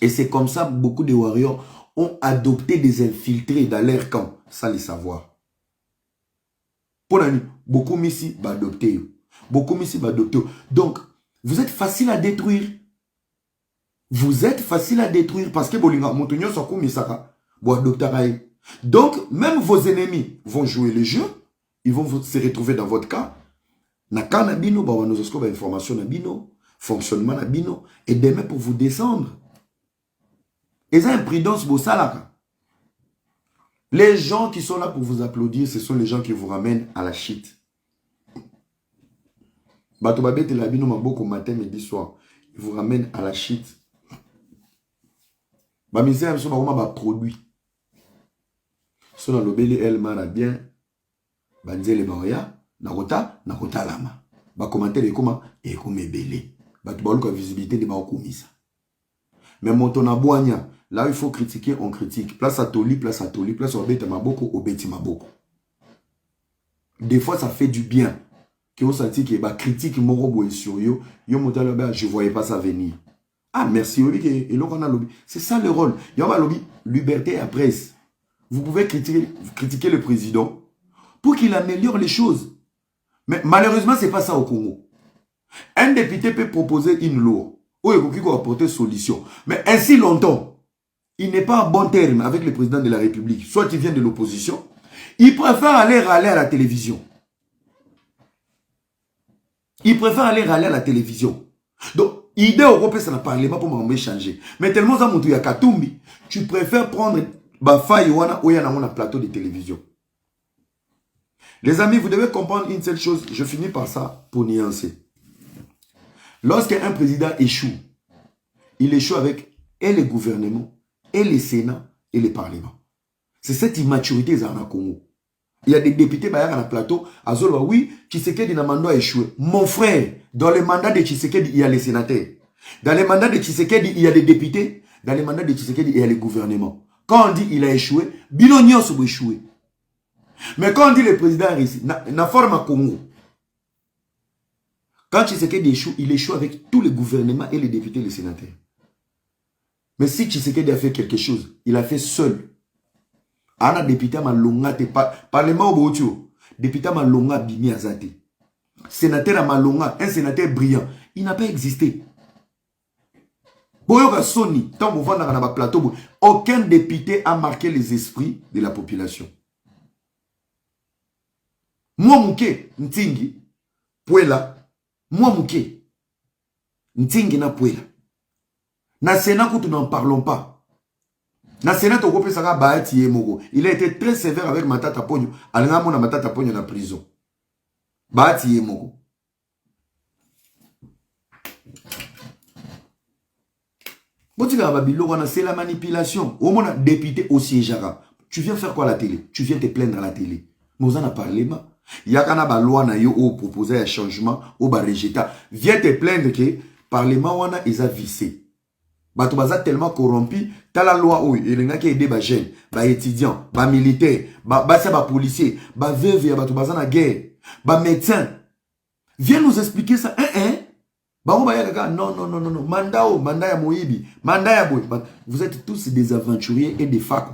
Et c'est comme ça que beaucoup de warriors ont adopté des infiltrés dans leur camp, sans les savoir. Pour l'année, beaucoup ici va adopter. Beaucoup ici va adopter. Donc, vous êtes facile à détruire. Vous êtes facile à détruire parce que bolinga montonyo so komisaka bo adopter. Donc, même vos ennemis vont jouer le jeu, ils vont se retrouver dans votre camp. Naka na bino, ba wanozosko ba information na bino, fonctionnement na bino, et demain pour vous descendre. Et ça, imprudence, bo salaka. Les gens qui sont là pour vous applaudir, ce sont les gens qui vous ramènent à la shit. Bato babete la bino maboko matin, midi, soir. Ils vous ramènent à la shit. Ba misère, ils sont ba produit. Ils sont dans l'obéli, elle m'a bien. Banzele baoya. nakota lama. Ba commentaire comment et comme belé. Ba tu ba visibilité de ba okomisa. Mais moto na boanya, là où il faut critiquer, on critique. Place à Toli, place à Toli, place à Obeti Maboko, Obeti Maboko. Des fois ça fait du bien. Que vous sentez que bah critique morobo et sur yo, yo moto là je voyais pas ça venir. Ah merci et l'on a lobby. C'est ça le rôle. Il y a un lobby liberté à presse. Vous pouvez critiquer le président pour qu'il améliore les choses. Mais malheureusement, c'est pas ça au Congo. Un député peut proposer une loi où il faut apporter solution. Mais ainsi longtemps, il n'est pas en bon terme avec le président de la République. Soit il vient de l'opposition, il préfère aller râler à la télévision. Il préfère aller râler à la télévision. Donc, idée européenne, ça n'a pas parlé pour m'échanger. Mais tellement ça montre, il y a Katumbi, tu préfères prendre Bafa Yoana ou il y a un plateau de télévision. Les amis, vous devez comprendre une seule chose. Je finis par ça pour nuancer. Lorsqu'un président échoue, il échoue avec et le gouvernement, et le Sénat, et le Parlement. C'est cette immaturité dans le Congo. Il y a des députés dans le plateau. Azolo, oui, Tshisekedi n'a mandat échoué. Mon frère, dans le mandat de Tshisekedi, il y a les sénateurs. Dans le mandat de Tshisekedi, il y a les députés. Dans le mandat de Tshisekedi, il y a le gouvernement. Quand on dit il a échoué, Bilonio a échoué. Mais quand on dit le président a réussi, na forme à Congo. Quand Tshisekedi échoue, il échoue avec tous les gouvernements et les députés et les sénateurs. Mais si Tshisekedi a fait quelque chose, il a fait seul. Ana député malonga te parlement au député malonga bimi azate. Sénateur malonga, un sénateur brillant, il n'a pas existé. Boyoka Sony, tant que vous vendez dans plateau, aucun député a marqué les esprits de la population. Moi mouké, ntingi, puela, moi mouké, ntingi na puela. Na Sénat, nous n'en parlons pas. Na Sénat, il a été très sévère avec Matata Pogno. Alingamo na Matata Pogno na prison. Bahati Yemogo. C'est la manipulation. Au moins, député au siège. Tu viens faire quoi à la télé? Tu viens te plaindre à la télé. Mais on a parlé. Il y a une loi qui a proposé un changement ou un rejeté. Viens te plaindre que le Parlement est vissé. Bato baza tellement corrompu, t'as la loi où il y a qui aidé les jeunes, les étudiants, les militaires, les policiers, les veuves, bato baza na guerre, les médecins. Viens nous expliquer ça. Non. Mandat ya Moïbi, mandat ya Boy. Vous êtes tous des aventuriers et des facs.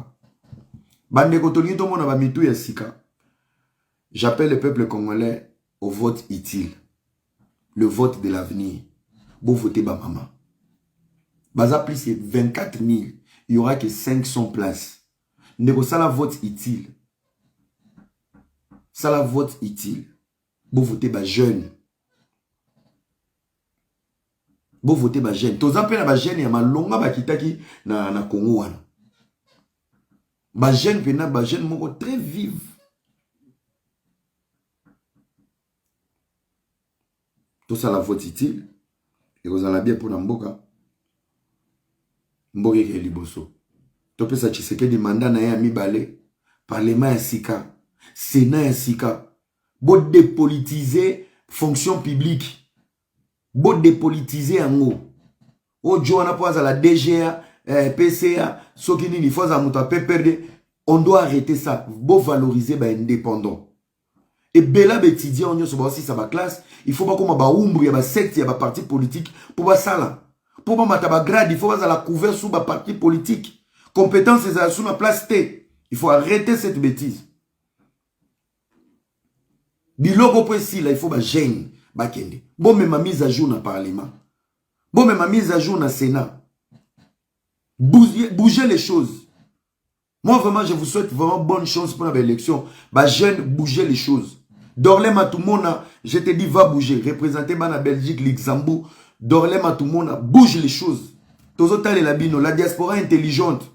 J'appelle le peuple congolais au vote utile. Le vote de l'avenir. Vous votez ba maman. Baza plus c'est 24 000. Il n'y aura que 500 places. Ça la vote utile. Ça la vote utile. Vous votez ba jeune. Vous votez ba jeune. Tous appelez ba jeune ya malonga ba kitaki na Congo wana. Ba jeune pena ba jeune moko très vive. Tout ça la vote utile. Et vous allez bien pour Namboka. Mboke ke liboso. Tope sa Tshisekedi mandat na ya mibale. Parlement ya sika. Sénat ya sika. Bo dépolitiser fonction publique. Bo dépolitiser ango. O Joana poza la DGA, PCA, sokini ni foza muta perdre. On doit arrêter ça. Bo valoriser ba indépendant. Et bela bétidia on yo aussi ça ba classe. Il faut pas comme ba umbu ya ba secte ya ba parti politique pour ba sala. Pour pas mataba grade, il faut pas la couvert sous ma parti politique. Compétence c'est sous ma place T. Il faut arrêter cette bêtise. Biloko précis là, il faut ba gêne, ba kende. Bon mais ma mise à jour dans le Parlement. Bon mais ma mise à jour dans le Sénat. Bougez les choses. Moi vraiment je vous souhaite vraiment bonne chance pour l'élection. Ba jeune, bougez les choses. Dorlema tout le monde, je te dis va bouger. Représenter la Belgique, Luxembourg. Dorlema tout le monde, bouge les choses. La diaspora intelligente.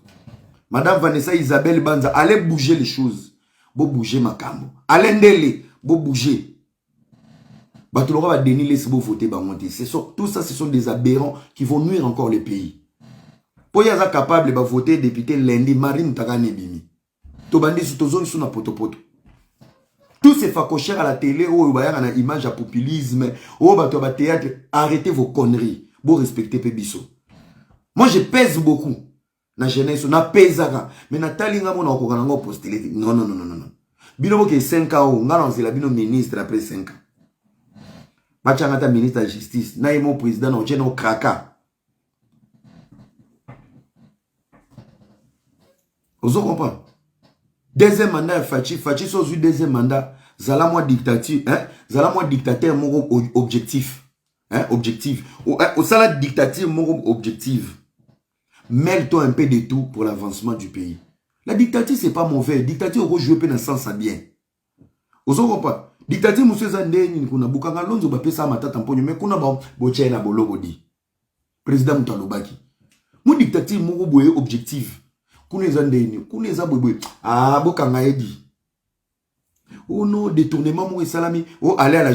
Madame Vanessa Isabelle Banza, allez bouger les choses. Bo bouger ma cambo. Allez ndele, bo bouger. Batulora va dénier les beaux voter bamonter. Tout ça, ce sont des aberrants qui vont nuire encore le pays. Pour y avoir capable de voter député lundi, Marine Tagane Bimi. Tobandi sous tozone sous na poto poto. Tous ces facochères à la télé, oh, il y a une image à populisme, oh, bah, théâtre, arrêtez vos conneries. Bon, respectez Pébisso. Moi, je pèse beaucoup. Na jeunesse, na pèsera. Mais na talinga mo na okokanango postulé. Non, non, non, non, non. Bino boke 5 ans, nga non, c'est la bino ministre après 5 ans. Bachangata ministre de la justice. Na mon président, non, j'ai no kraka. Vous comprenez? Deuxième mandat, Fachi sont eu deuxième mandat. Zala moi dictature, hein? Zala moi dictateur, mon objectif. Hein? Objectif. Au sala dictature, mon objectif. Mêle-toi un peu de tout pour l'avancement du pays. La dictature, c'est pas mauvais. Dictature, on joue dans le sens à bien. Vous comprenez? Dictature, monsieur Zandé, nous avons beaucoup de gens qui ont fait tamponio, mais nous avons beaucoup na bolo bodi. Président Moutalobaki. Mon dictature, mon objectif. Kune Zandé, kune Zaboué. Ah, bokanga edi. Oh non, détournement, mon salami. Oh, allez à la